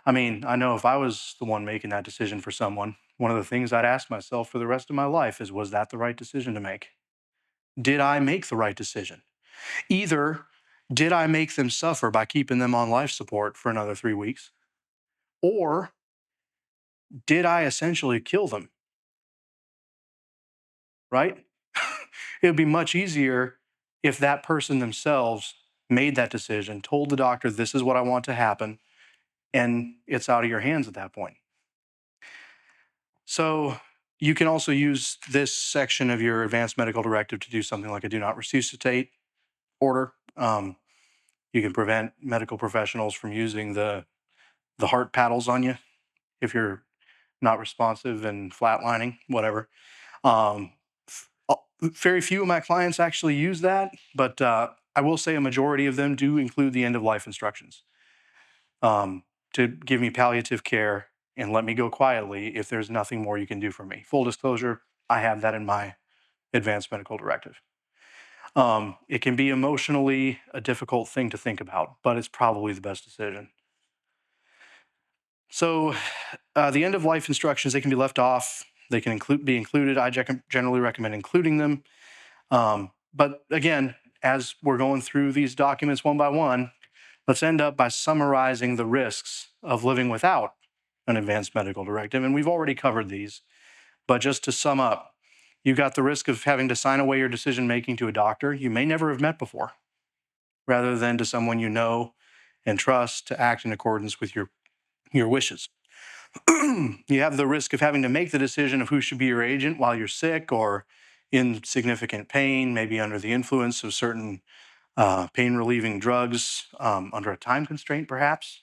I mean, I know if I was the one making that decision for someone, one of the things I'd ask myself for the rest of my life is, was that the right decision to make? Did I make the right decision? Either did I make them suffer by keeping them on life support for another 3 weeks? Or did I essentially kill them? Right? It would be much easier if that person themselves made that decision, told the doctor, this is what I want to happen, and it's out of your hands at that point. So you can also use this section of your advanced medical directive to do something like a do not resuscitate order. You can prevent medical professionals from using the heart paddles on you if you're not responsive and flatlining, whatever. Um, Very few of my clients actually use that, but I will say a majority of them do include the end of life instructions to give me palliative care and let me go quietly if there's nothing more you can do for me. Full disclosure, I have that in my advanced medical directive. It can be emotionally a difficult thing to think about, but it's probably the best decision. So the end of life instructions, they can be left off. They can be included. I generally recommend including them. But again, as we're going through these documents one by one, let's end up by summarizing the risks of living without an advanced medical directive. And we've already covered these, but just to sum up, you've got the risk of having to sign away your decision making to a doctor you may never have met before, rather than to someone you know and trust to act in accordance with your wishes. You have the risk of having to make the decision of who should be your agent while you're sick or in significant pain, maybe under the influence of certain pain relieving drugs, under a time constraint, perhaps.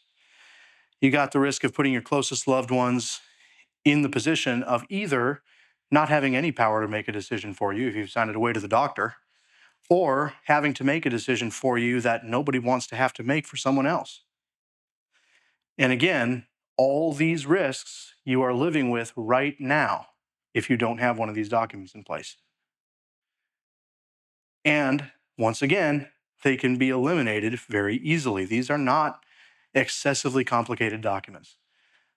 You got the risk of putting your closest loved ones in the position of either not having any power to make a decision for you if you've signed it away to the doctor, or having to make a decision for you that nobody wants to have to make for someone else. And again, all these risks you are living with right now if you don't have one of these documents in place. And once again, they can be eliminated very easily. These are not excessively complicated documents.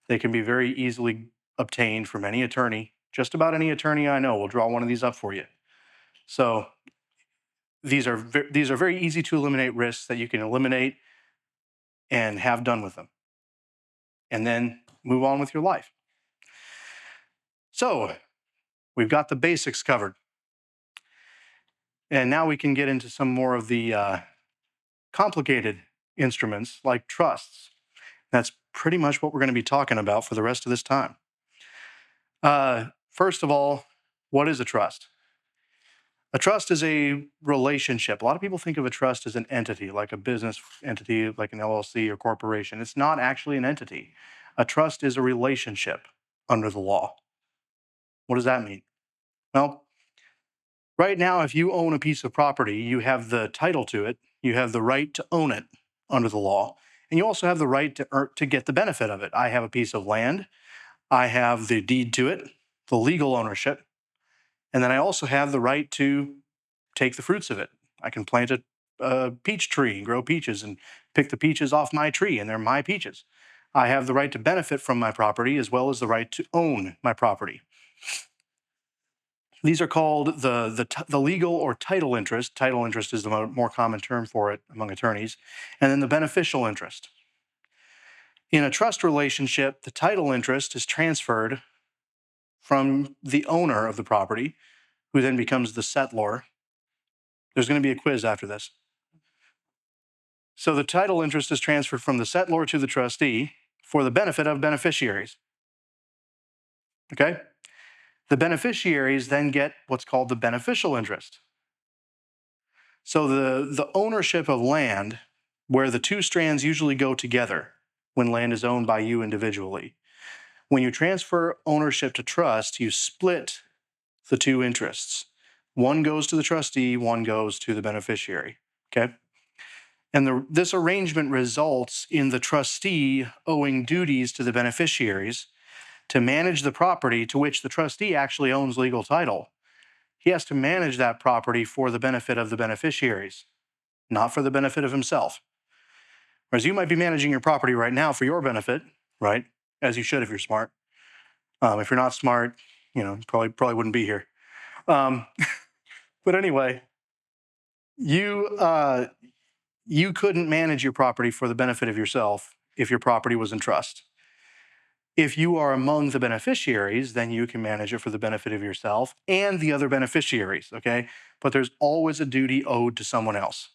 They can be very easily obtained from any attorney. Just about any attorney I know will draw one of these up for you. So these are very easy to eliminate risks that you can eliminate and have done with them, and then move on with your life. So we've got the basics covered. And now we can get into some more of the complicated instruments like trusts. That's pretty much what we're going to be talking about for the rest of this time. First of all, what is a trust? A trust is a relationship. A lot of people think of a trust as an entity, like a business entity, like an LLC or corporation. It's not actually an entity. A trust is a relationship under the law. What does that mean? Well, right now, if you own a piece of property, you have the title to it, you have the right to own it under the law, and you also have the right to get the benefit of it. I have a piece of land, I have the deed to it, the legal ownership, and then I also have the right to take the fruits of it. I can plant a peach tree and grow peaches and pick the peaches off my tree, and they're my peaches. I have the right to benefit from my property as well as the right to own my property. These are called the legal or title interest. Title interest is the more common term for it among attorneys. And then the beneficial interest. In a trust relationship, the title interest is transferred from the owner of the property, who then becomes the settlor. There's going to be a quiz after this. So the title interest is transferred from the settlor to the trustee for the benefit of beneficiaries. Okay? The beneficiaries then get what's called the beneficial interest. So the ownership of land, where the two strands usually go together when land is owned by you individually, when you transfer ownership to trust, you split the two interests. One goes to the trustee, one goes to the beneficiary, okay? And this arrangement results in the trustee owing duties to the beneficiaries to manage the property to which the trustee actually owns legal title. He has to manage that property for the benefit of the beneficiaries, not for the benefit of himself. Whereas you might be managing your property right now for your benefit, right? As you should if you're smart. If you're not smart, probably wouldn't be here. But anyway, you couldn't manage your property for the benefit of yourself if your property was in trust. If you are among the beneficiaries, then you can manage it for the benefit of yourself and the other beneficiaries, okay? But there's always a duty owed to someone else.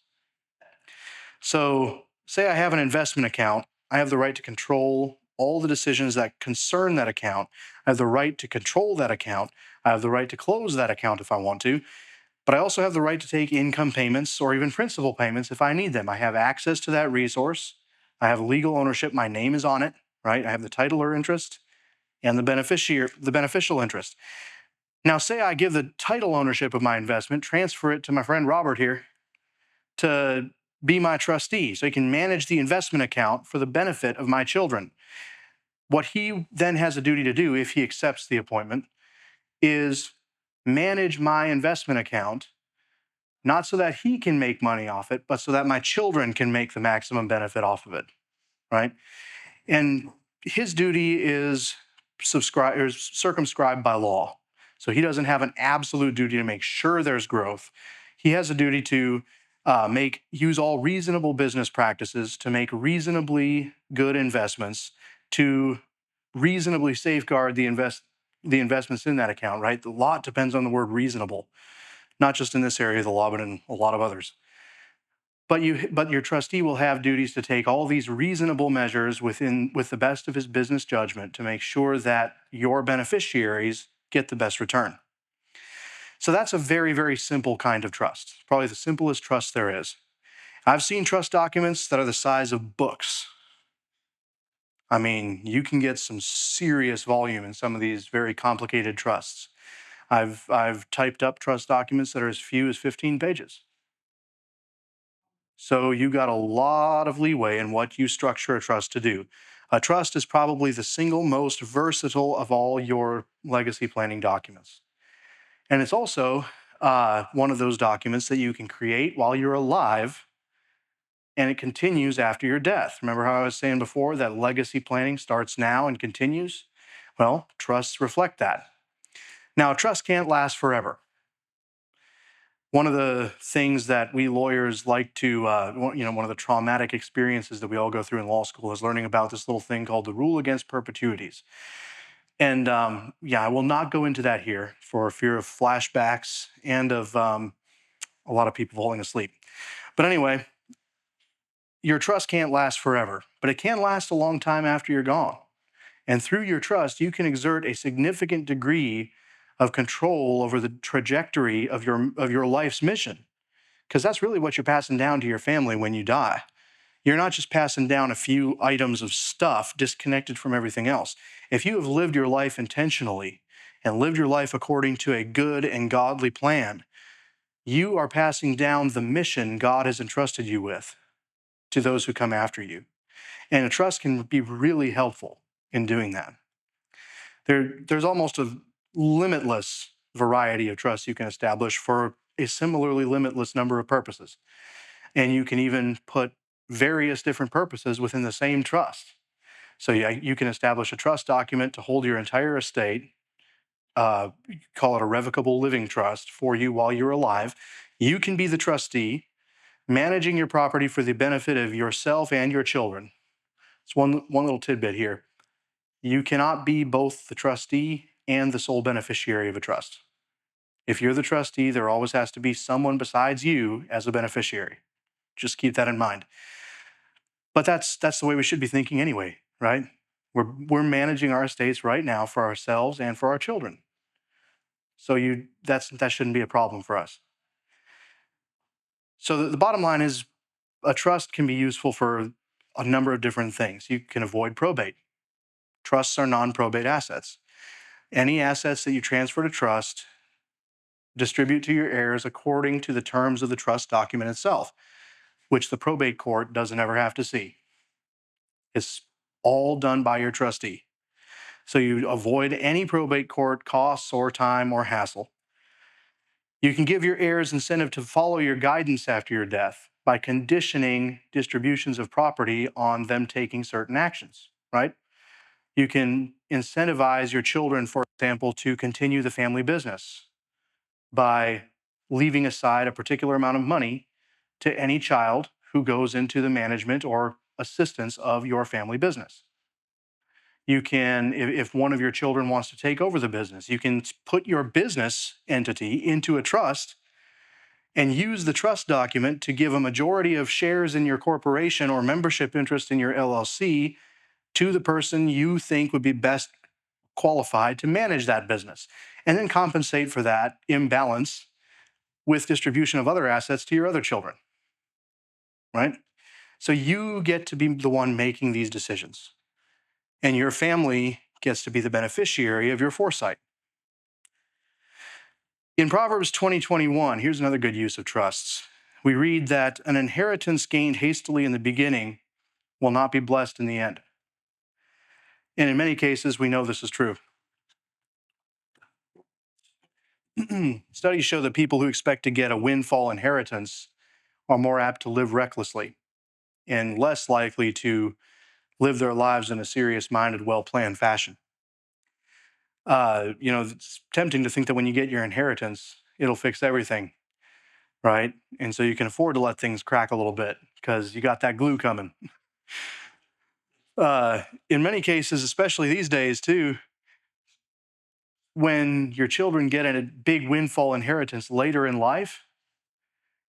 So say I have an investment account, I have the right to control all the decisions that concern that account. I have the right to control that account. I have the right to close that account if I want to. But I also have the right to take income payments or even principal payments if I need them. I have access to that resource. I have legal ownership. My name is on it, right? I have the titular interest and the beneficial interest. Now, say I give the title ownership of my investment, transfer it to my friend Robert here to be my trustee so he can manage the investment account for the benefit of my children. What he then has a duty to do, if he accepts the appointment, is manage my investment account, not so that he can make money off it, but so that my children can make the maximum benefit off of it, right? And his duty is circumscribed by law. So he doesn't have an absolute duty to make sure there's growth. He has a duty to use all reasonable business practices to make reasonably good investments, to reasonably safeguard the investments in that account, right? The law depends on the word reasonable, not just in this area of the law, but in a lot of others. But your trustee will have duties to take all these reasonable measures with the best of his business judgment to make sure that your beneficiaries get the best return. So that's a very, very simple kind of trust. Probably the simplest trust there is. I've seen trust documents that are the size of books. I mean, you can get some serious volume in some of these very complicated trusts. I've typed up trust documents that are as few as 15 pages. So you got a lot of leeway in what you structure a trust to do. A trust is probably the single most versatile of all your legacy planning documents. And it's also one of those documents that you can create while you're alive, and it continues after your death. Remember how I was saying before that legacy planning starts now and continues? Well, trusts reflect that. Now, a trust can't last forever. One of the things that we lawyers like to, one of the traumatic experiences that we all go through in law school is learning about this little thing called the rule against perpetuities. And I will not go into that here for fear of flashbacks and of a lot of people falling asleep. But anyway, your trust can't last forever, but it can last a long time after you're gone. And through your trust, you can exert a significant degree of control over the trajectory of your life's mission, because that's really what you're passing down to your family when you die. You're not just passing down a few items of stuff disconnected from everything else. If you have lived your life intentionally and lived your life according to a good and godly plan, you are passing down the mission God has entrusted you with to those who come after you. And a trust can be really helpful in doing that. There's almost a limitless variety of trusts you can establish for a similarly limitless number of purposes. And you can even put various different purposes within the same trust. So you can establish a trust document to hold your entire estate, call it a revocable living trust for you while you're alive. You can be the trustee, managing your property for the benefit of yourself and your children. It's one little tidbit here. You cannot be both the trustee and the sole beneficiary of a trust. If you're the trustee, there always has to be someone besides you as a beneficiary. Just keep that in mind. But that's the way we should be thinking anyway, right? We're managing our estates right now for ourselves and for our children. So that shouldn't be a problem for us. So the bottom line is a trust can be useful for a number of different things. You can avoid probate. Trusts are non-probate assets. Any assets that you transfer to trust, distribute to your heirs according to the terms of the trust document itself, which the probate court doesn't ever have to see. It's all done by your trustee. So you avoid any probate court costs or time or hassle. You can give your heirs incentive to follow your guidance after your death by conditioning distributions of property on them taking certain actions, right? You can incentivize your children, for example, to continue the family business by leaving aside a particular amount of money to any child who goes into the management or assistance of your family business. You can, if one of your children wants to take over the business, you can put your business entity into a trust and use the trust document to give a majority of shares in your corporation or membership interest in your LLC to the person you think would be best qualified to manage that business, and then compensate for that imbalance with distribution of other assets to your other children, right? So you get to be the one making these decisions, and your family gets to be the beneficiary of your foresight. In Proverbs 20:21, here's another good use of trusts. We read that an inheritance gained hastily in the beginning will not be blessed in the end. And in many cases, we know this is true. Studies show that people who expect to get a windfall inheritance are more apt to live recklessly and less likely to live their lives in a serious-minded, well-planned fashion. It's tempting to think that when you get your inheritance, it'll fix everything, right? And so you can afford to let things crack a little bit because you got that glue coming. In many cases, especially these days too, when your children get a big windfall inheritance later in life,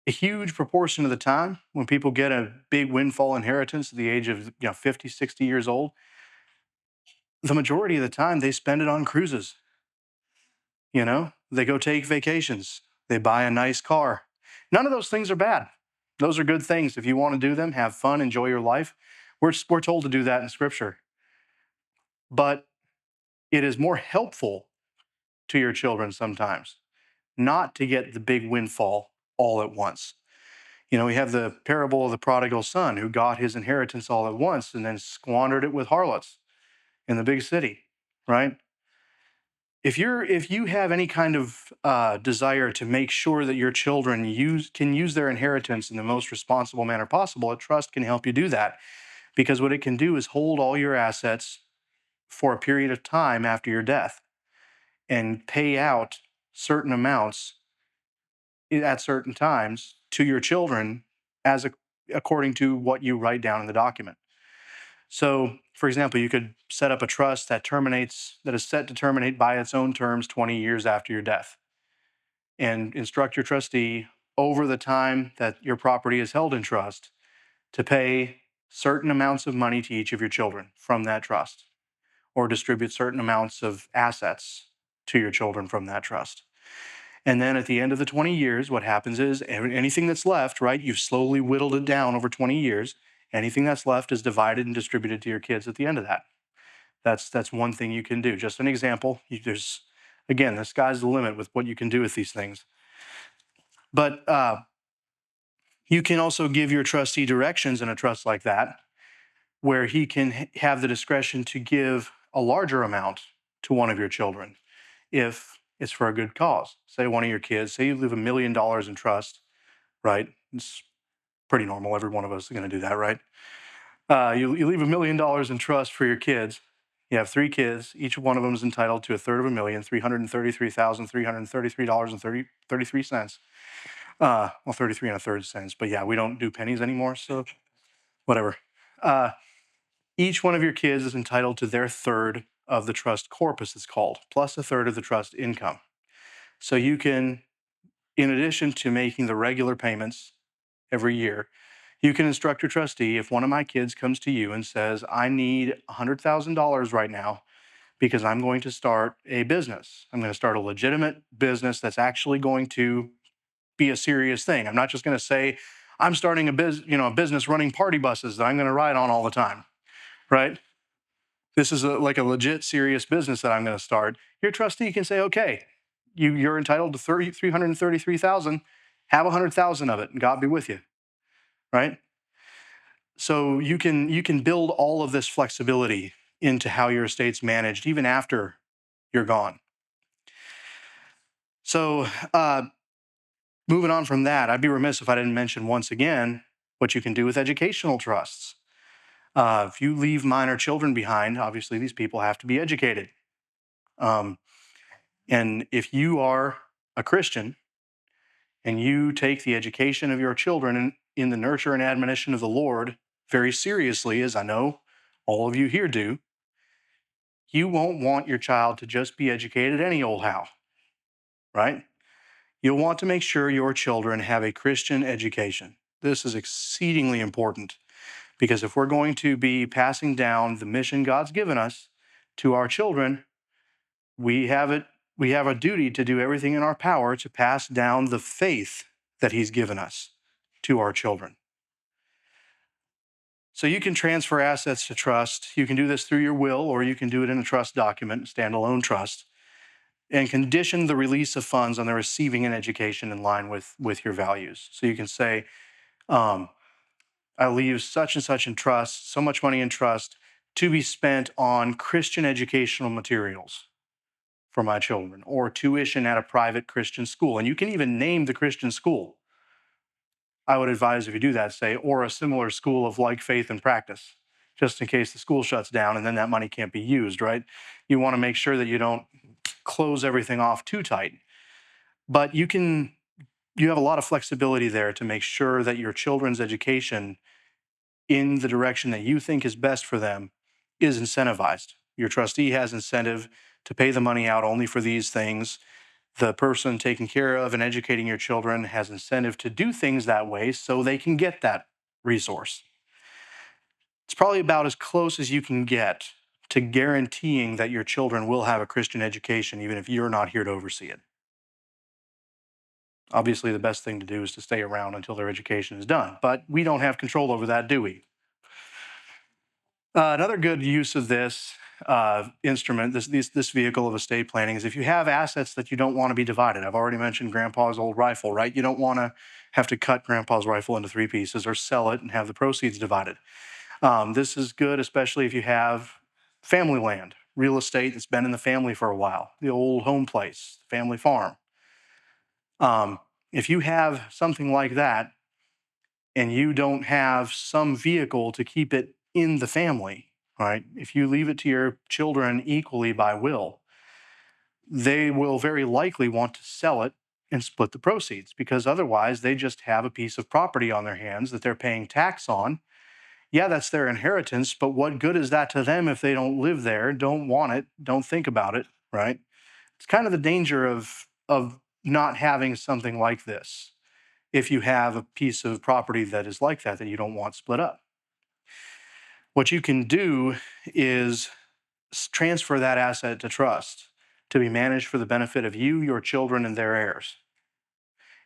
a huge proportion of the time when people get a big windfall inheritance at the age of 50, 60 years old, the majority of the time they spend it on cruises. They go take vacations. They buy a nice car. None of those things are bad. Those are good things. If you want to do them, have fun, enjoy your life. We're told to do that in Scripture. But it is more helpful to your children sometimes not to get the big windfall all at once. We have the parable of the prodigal son who got his inheritance all at once and then squandered it with harlots in the big city, right? If you have any kind of desire to make sure that your children can use their inheritance in the most responsible manner possible, a trust can help you do that, because what it can do is hold all your assets for a period of time after your death and pay out certain amounts at certain times to your children according to what you write down in the document. So, for example, you could set up a trust that is set to terminate by its own terms 20 years after your death, and instruct your trustee over the time that your property is held in trust to pay certain amounts of money to each of your children from that trust, or distribute certain amounts of assets to your children from that trust. And then at the end of the 20 years, what happens is anything that's left, right, you've slowly whittled it down over 20 years. Anything that's left is divided and distributed to your kids at the end of that. That's one thing you can do. Just an example. Again, the sky's the limit with what you can do with these things. But you can also give your trustee directions in a trust like that, where he can have the discretion to give a larger amount to one of your children if it's for a good cause. Say one of your kids, say you leave $1 million in trust, right? It's pretty normal. Every one of us is going to do that, right? You leave $1 million in trust for your kids. You have 3 kids. Each one of them is entitled to $1/3 $333,333.33. Well, 33 1/3 cents. But yeah, we don't do pennies anymore, so whatever. Each one of your kids is entitled to their third of the trust corpus, it's called, plus a third of the trust income. So you can, in addition to making the regular payments every year, you can instruct your trustee, if one of my kids comes to you and says, I need $100,000 right now because I'm going to start a business. I'm going to start a legitimate business that's actually going to be a serious thing. I'm not just going to say, I'm starting a business running party buses that I'm going to ride on all the time, right? This is like a legit serious business that I'm going to start. Your trustee can say, okay, you're entitled to $333,000, have 100,000 of it, and God be with you, right? So you can build all of this flexibility into how your estate's managed, even after you're gone. So moving on from that, I'd be remiss if I didn't mention once again what you can do with educational trusts. If you leave minor children behind, obviously these people have to be educated. And if you are a Christian and you take the education of your children in the nurture and admonition of the Lord very seriously, as I know all of you here do, you won't want your child to just be educated any old how, right? You'll want to make sure your children have a Christian education. This is exceedingly important because if we're going to be passing down the mission God's given us to our children, we have a duty to do everything in our power to pass down the faith that He's given us to our children. So you can transfer assets to trust. You can do this through your will, or you can do it in a trust document, standalone trust, and condition the release of funds on the receiving an education in line with your values. So you can say, I leave such and such in trust, so much money in trust to be spent on Christian educational materials for my children, or tuition at a private Christian school. And you can even name the Christian school. I would advise if you do that, say, or a similar school of like faith and practice, just in case the school shuts down and then that money can't be used, right? You want to make sure that you don't close everything off too tight. But you have a lot of flexibility there to make sure that your children's education in the direction that you think is best for them is incentivized. Your trustee has incentive to pay the money out only for these things. The person taking care of and educating your children has incentive to do things that way so they can get that resource. It's probably about as close as you can get to guaranteeing that your children will have a Christian education, even if you're not here to oversee it. Obviously, the best thing to do is to stay around until their education is done, but we don't have control over that, do we? Another good use of this instrument, this vehicle of estate planning, is if you have assets that you don't want to be divided. I've already mentioned Grandpa's old rifle, right? You don't want to have to cut Grandpa's rifle into 3 pieces or sell it and have the proceeds divided. This is good, especially if you have family land, real estate that's been in the family for a while, the old home place, family farm. If you have something like that and you don't have some vehicle to keep it in the family, right? If you leave it to your children equally by will, they will very likely want to sell it and split the proceeds, because otherwise they just have a piece of property on their hands that they're paying tax on. Yeah, that's their inheritance, but what good is that to them if they don't live there, don't want it, don't think about it, right? It's kind of the danger of not having something like this, if you have a piece of property that is like that you don't want split up. What you can do is transfer that asset to trust to be managed for the benefit of you, your children, and their heirs.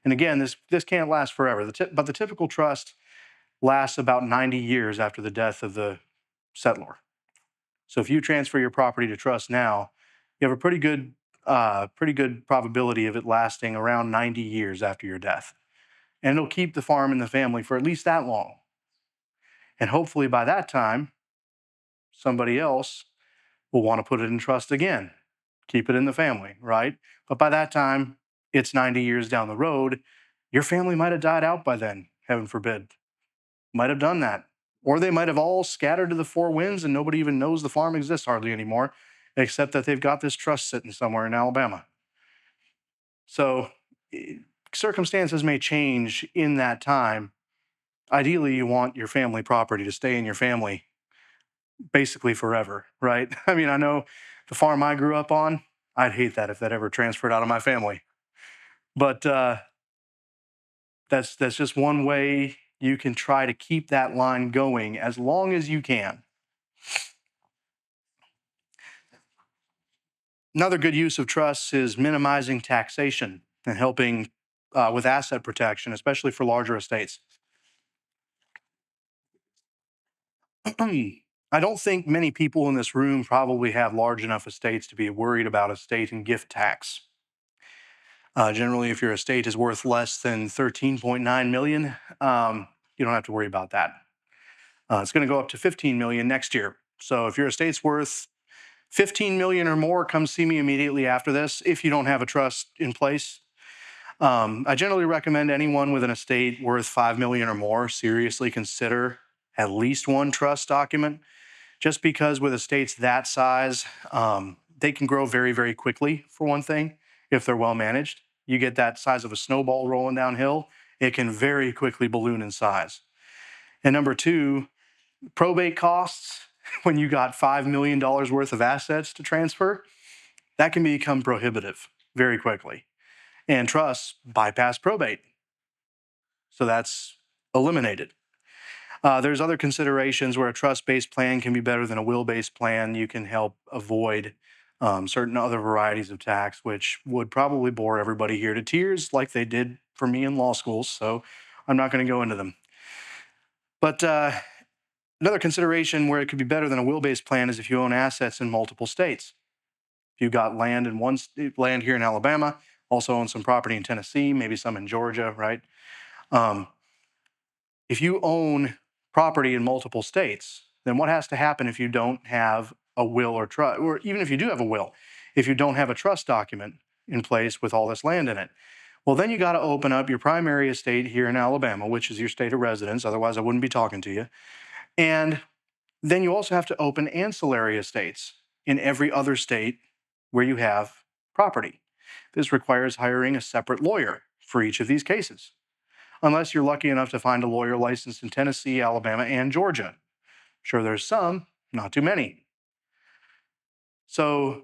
And again, this can't last forever, but the typical trust lasts about 90 years after the death of the settlor. So if you transfer your property to trust now, you have a pretty good probability of it lasting around 90 years after your death. And it'll keep the farm in the family for at least that long. And hopefully by that time, somebody else will want to put it in trust again, keep it in the family, right? But by that time, it's 90 years down the road. Your family might have died out by then, heaven forbid. Might have done that. Or they might have all scattered to the four winds and nobody even knows the farm exists hardly anymore, except that they've got this trust sitting somewhere in Alabama. So circumstances may change in that time. Ideally, you want your family property to stay in your family basically forever, right? I mean, I know the farm I grew up on, I'd hate that if that ever transferred out of my family. But that's just one way you can try to keep that line going as long as you can. Another good use of trusts is minimizing taxation and helping with asset protection, especially for larger estates. I don't think many people in this room probably have large enough estates to be worried about estate and gift tax. Generally, if your estate is worth less than 13.9 million, you don't have to worry about that. It's going to go up to 15 million next year. So if your estate's worth 15 million or more, come see me immediately after this if you don't have a trust in place. I generally recommend anyone with an estate worth 5 million or more seriously consider at least one trust document, just because with estates that size, they can grow very, very quickly, for one thing, if they're well managed. You get that size of a snowball rolling downhill, it can very quickly balloon in size. And number two, probate costs, when you got $5 million worth of assets to transfer, that can become prohibitive very quickly. And trusts bypass probate. So that's eliminated. There's other considerations where a trust-based plan can be better than a will-based plan. You can help avoid certain other varieties of tax, which would probably bore everybody here to tears like they did for me in law school. So I'm not going to go into them. But another consideration where it could be better than a will-based plan is if you own assets in multiple states. If you got land in land here in Alabama, also own some property in Tennessee, maybe some in Georgia, right? If you own property in multiple states, then what has to happen if you don't have a will or trust, or even if you do have a will, if you don't have a trust document in place with all this land in it? Well, then you got to open up your primary estate here in Alabama, which is your state of residence. Otherwise, I wouldn't be talking to you. And then you also have to open ancillary estates in every other state where you have property. This requires hiring a separate lawyer for each of these cases, unless you're lucky enough to find a lawyer licensed in Tennessee, Alabama, and Georgia. Sure, there's some, not too many. So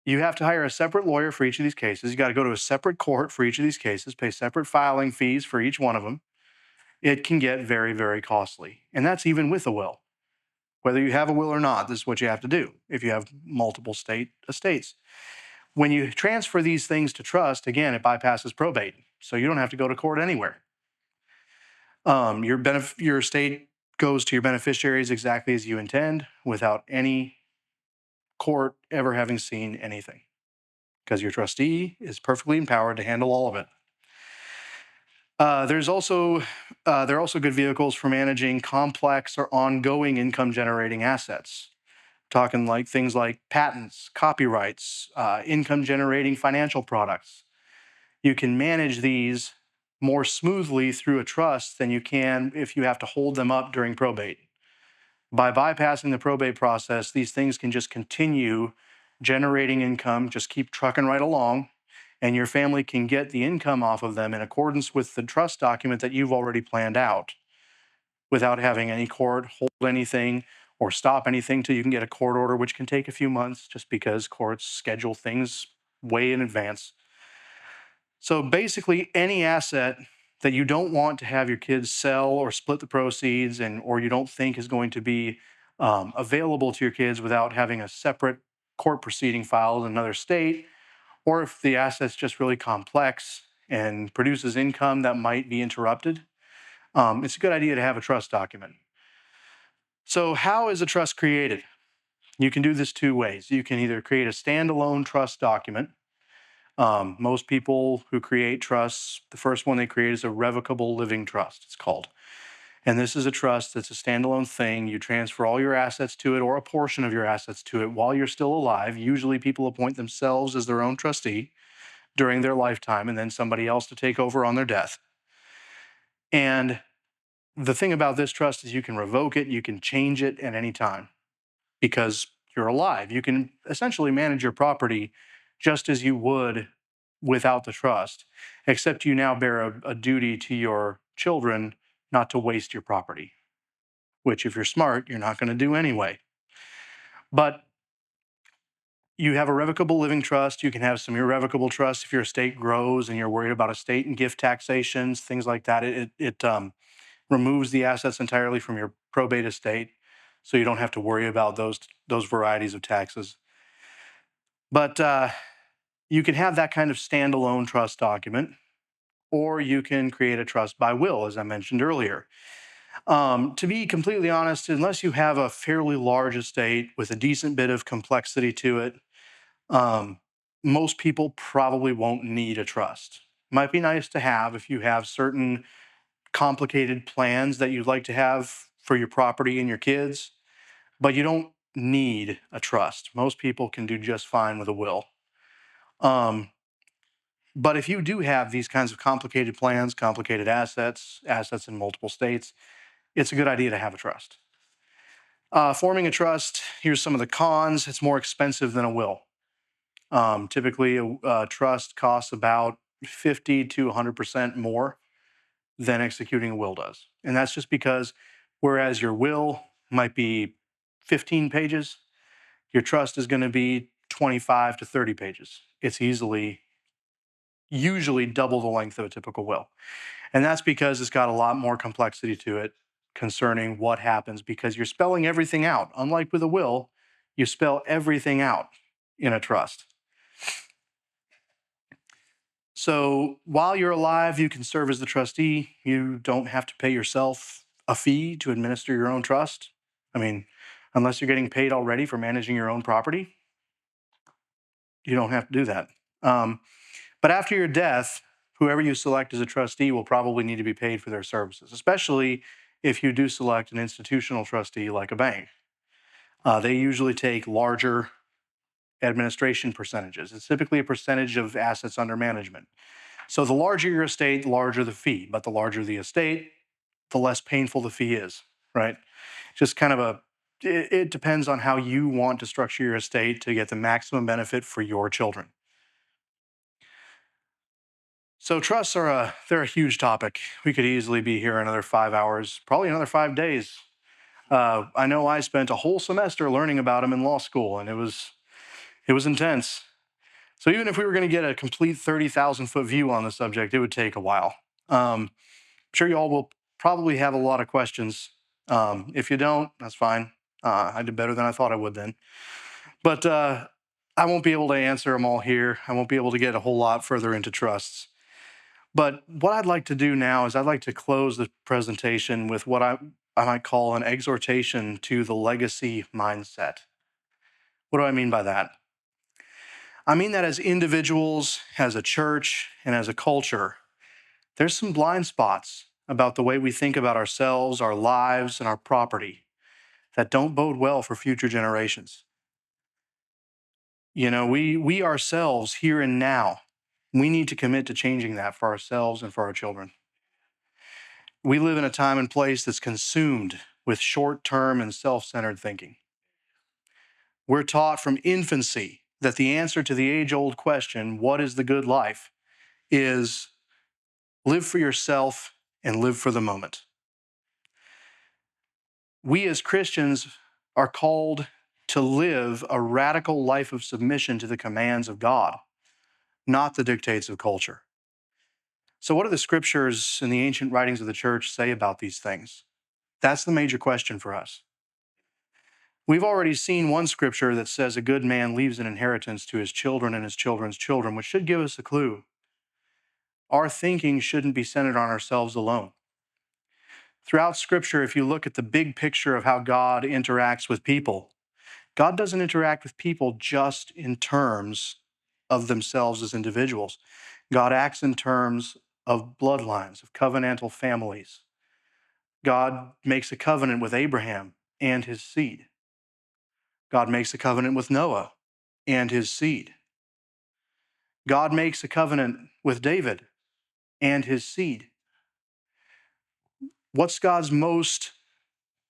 you have to hire a separate lawyer for each of these cases. You got to go to a separate court for each of these cases, pay separate filing fees for each one of them. It can get very, very costly. And that's even with a will. Whether you have a will or not, this is what you have to do if you have multiple state estates. When you transfer these things to trust, again, it bypasses probate. So you don't have to go to court anywhere. Your estate goes to your beneficiaries exactly as you intend without any court ever having seen anything, because your trustee is perfectly empowered to handle all of it. There are also good vehicles for managing complex or ongoing income generating assets. Talking like things like patents, copyrights, income generating financial products. You can manage these more smoothly through a trust than you can if you have to hold them up during probate. By bypassing the probate process, these things can just continue generating income, just keep trucking right along, and your family can get the income off of them in accordance with the trust document that you've already planned out, without having any court hold anything or stop anything till you can get a court order, which can take a few months just because courts schedule things way in advance. So basically, any asset that you don't want to have your kids sell or split the proceeds, or you don't think is going to be available to your kids without having a separate court proceeding filed in another state, or if the asset's just really complex and produces income that might be interrupted, it's a good idea to have a trust document. So how is a trust created? You can do this two ways. You can either create a standalone trust document. Most people who create trusts, the first one they create is a revocable living trust, it's called. And this is a trust that's a standalone thing. You transfer all your assets to it or a portion of your assets to it while you're still alive. Usually people appoint themselves as their own trustee during their lifetime and then somebody else to take over on their death. And the thing about this trust is you can revoke it, you can change it at any time because you're alive. You can essentially manage your property just as you would without the trust, except you now bear a duty to your children not to waste your property, which if you're smart, you're not going to do anyway. But you have a revocable living trust. You can have some irrevocable trusts if your estate grows and you're worried about estate and gift taxations, things like that. It removes the assets entirely from your probate estate, so you don't have to worry about those varieties of taxes. But you can have that kind of standalone trust document, or you can create a trust by will, as I mentioned earlier. To be completely honest, unless you have a fairly large estate with a decent bit of complexity to it, most people probably won't need a trust. Might be nice to have if you have certain complicated plans that you'd like to have for your property and your kids, but you don't need a trust. Most people can do just fine with a will. But if you do have these kinds of complicated plans, complicated assets in multiple states, it's a good idea to have a trust. Forming a trust, here's some of the cons. It's more expensive than a will. Typically, a trust costs about 50 to 100% more than executing a will does. And that's just because whereas your will might be 15 pages, your trust is going to be 25 to 30 pages. It's usually double the length of a typical will. And that's because it's got a lot more complexity to it concerning what happens because you're spelling everything out. Unlike with a will, you spell everything out in a trust. So while you're alive, you can serve as the trustee. You don't have to pay yourself a fee to administer your own trust. I mean, unless you're getting paid already for managing your own property, you don't have to do that. But after your death, whoever you select as a trustee will probably need to be paid for their services, especially if you do select an institutional trustee like a bank. They usually take larger administration percentages. It's typically a percentage of assets under management. So the larger your estate, the larger the fee, but the larger the estate, the less painful the fee is, right? Just kind of it depends on how you want to structure your estate to get the maximum benefit for your children. So trusts they're a huge topic. We could easily be here another 5 hours, probably another 5 days. I know I spent a whole semester learning about them in law school, and it was intense. So even if we were going to get a complete 30,000-foot view on the subject, it would take a while. I'm sure you all will probably have a lot of questions. If you don't, that's fine. I did better than I thought I would then. But I won't be able to answer them all here. I won't be able to get a whole lot further into trusts. But what I'd like to do now is I'd like to close the presentation with what I might call an exhortation to the legacy mindset. What do I mean by that? I mean that as individuals, as a church, and as a culture, there's some blind spots about the way we think about ourselves, our lives, and our property that don't bode well for future generations. You know, we ourselves, here and now, we need to commit to changing that for ourselves and for our children. We live in a time and place that's consumed with short-term and self-centered thinking. We're taught from infancy that the answer to the age-old question, what is the good life, is live for yourself and live for the moment. We as Christians are called to live a radical life of submission to the commands of God, not the dictates of culture. So what do the scriptures and the ancient writings of the church say about these things? That's the major question for us. We've already seen one scripture that says a good man leaves an inheritance to his children and his children's children, which should give us a clue. Our thinking shouldn't be centered on ourselves alone. Throughout Scripture, if you look at the big picture of how God interacts with people, God doesn't interact with people just in terms of themselves as individuals. God acts in terms of bloodlines, of covenantal families. God makes a covenant with Abraham and his seed. God makes a covenant with Noah and his seed. God makes a covenant with David and his seed. What's God's most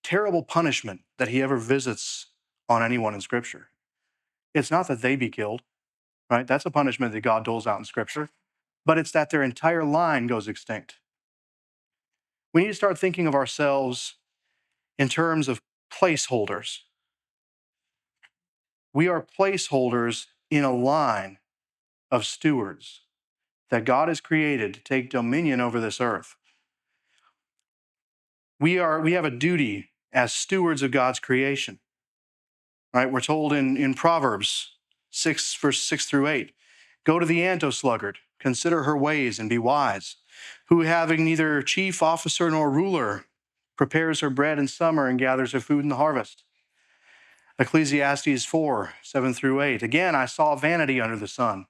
terrible punishment that he ever visits on anyone in Scripture? It's not that they be killed, right? That's a punishment that God doles out in Scripture, but it's that their entire line goes extinct. We need to start thinking of ourselves in terms of placeholders. We are placeholders in a line of stewards that God has created to take dominion over this earth. We have a duty as stewards of God's creation. Right? We're told in Proverbs 6, verse 6 through 8, go to the ant-o-sluggard, consider her ways and be wise, who having neither chief officer nor ruler, prepares her bread in summer and gathers her food in the harvest. Ecclesiastes 4, 7 through 8, again, I saw vanity under the sun.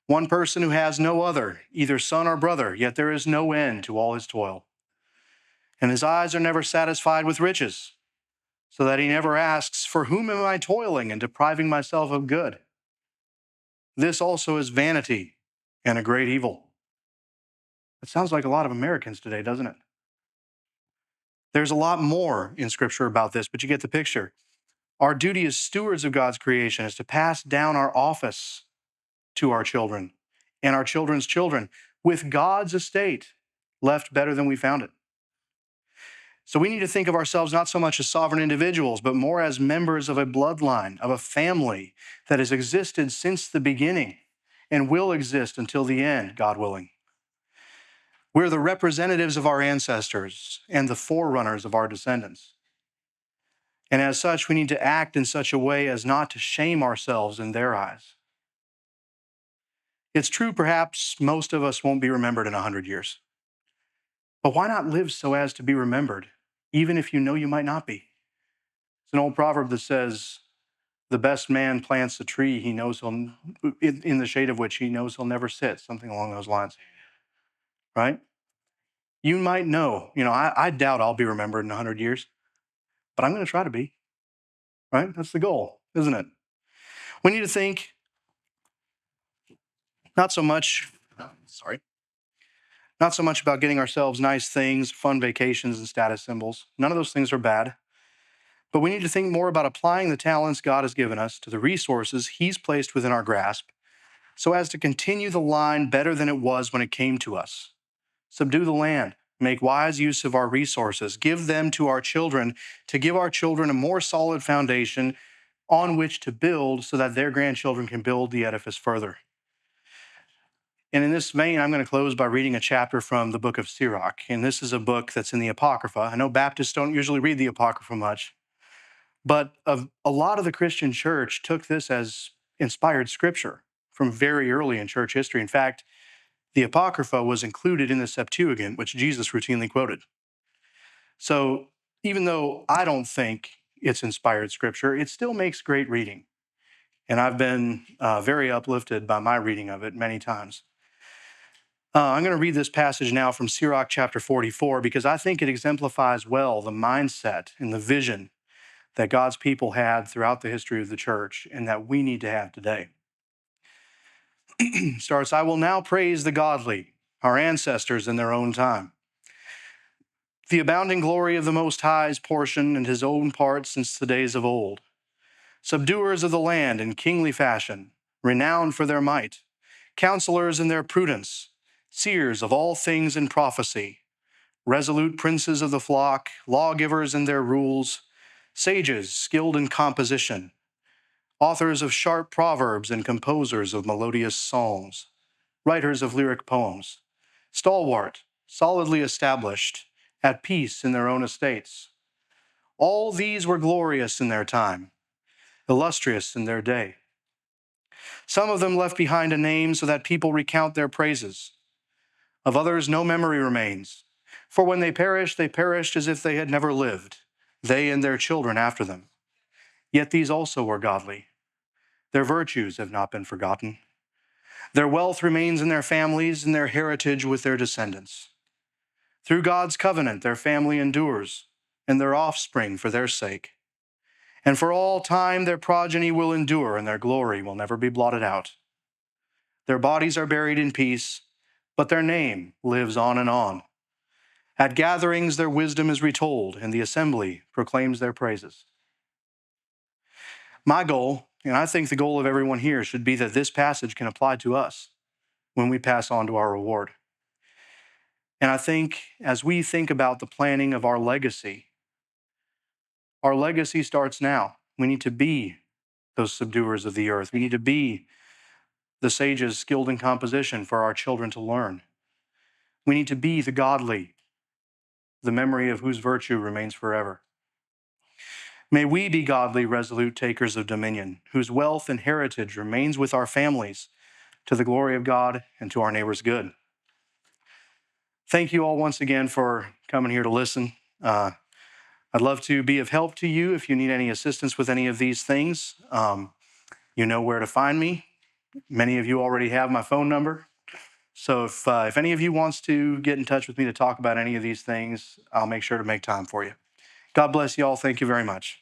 One person who has no other, either son or brother, yet there is no end to all his toil. And his eyes are never satisfied with riches, so that he never asks, for whom am I toiling and depriving myself of good? This also is vanity and a great evil. It sounds like a lot of Americans today, doesn't it? There's a lot more in Scripture about this, but you get the picture. Our duty as stewards of God's creation is to pass down our office to our children and our children's children with God's estate left better than we found it. So we need to think of ourselves not so much as sovereign individuals, but more as members of a bloodline, of a family that has existed since the beginning and will exist until the end, God willing. We're the representatives of our ancestors and the forerunners of our descendants. And as such, we need to act in such a way as not to shame ourselves in their eyes. It's true, perhaps most of us won't be remembered in 100 years. But why not live so as to be remembered, even if you know you might not be? It's an old proverb that says, the best man plants a tree he knows in the shade of which he knows he'll never sit, something along those lines, right? You might know, I doubt I'll be remembered in 100 years, but I'm going to try to be, right? That's the goal, isn't it? We need to think not so much about getting ourselves nice things, fun vacations, and status symbols. None of those things are bad. But we need to think more about applying the talents God has given us to the resources he's placed within our grasp so as to continue the line better than it was when it came to us. Subdue the land, make wise use of our resources, give them to our children to give our children a more solid foundation on which to build so that their grandchildren can build the edifice further. And in this vein, I'm going to close by reading a chapter from the book of Sirach. And this is a book that's in the Apocrypha. I know Baptists don't usually read the Apocrypha much, but a lot of the Christian church took this as inspired scripture from very early in church history. In fact, the Apocrypha was included in the Septuagint, which Jesus routinely quoted. So even though I don't think it's inspired scripture, it still makes great reading. And I've been very uplifted by my reading of it many times. I'm going to read this passage now from Sirach chapter 44 because I think it exemplifies well the mindset and the vision that God's people had throughout the history of the church and that we need to have today. Starts, I will now praise the godly, our ancestors in their own time. The abounding glory of the Most High's portion and his own part since the days of old. Subduers of the land in kingly fashion, renowned for their might, counselors in their prudence, seers of all things in prophecy, resolute princes of the flock, lawgivers in their rules, sages skilled in composition, authors of sharp proverbs and composers of melodious psalms, writers of lyric poems, stalwart, solidly established, at peace in their own estates. All these were glorious in their time, illustrious in their day. Some of them left behind a name so that people recount their praises. Of others, no memory remains. For when they perished as if they had never lived, they and their children after them. Yet these also were godly. Their virtues have not been forgotten. Their wealth remains in their families and their heritage with their descendants. Through God's covenant, their family endures, and their offspring for their sake. And for all time, their progeny will endure, and their glory will never be blotted out. Their bodies are buried in peace, but their name lives on and on. At gatherings, their wisdom is retold, and the assembly proclaims their praises. My goal, and I think the goal of everyone here, should be that this passage can apply to us when we pass on to our reward. And I think as we think about the planning of our legacy starts now. We need to be those subduers of the earth. We need to be the sages skilled in composition for our children to learn. We need to be the godly, the memory of whose virtue remains forever. May we be godly, resolute takers of dominion, whose wealth and heritage remains with our families to the glory of God and to our neighbor's good. Thank you all once again for coming here to listen. I'd love to be of help to you if you need any assistance with any of these things. You know where to find me. Many of you already have my phone number. So if any of you wants to get in touch with me to talk about any of these things, I'll make sure to make time for you. God bless you all. Thank you very much.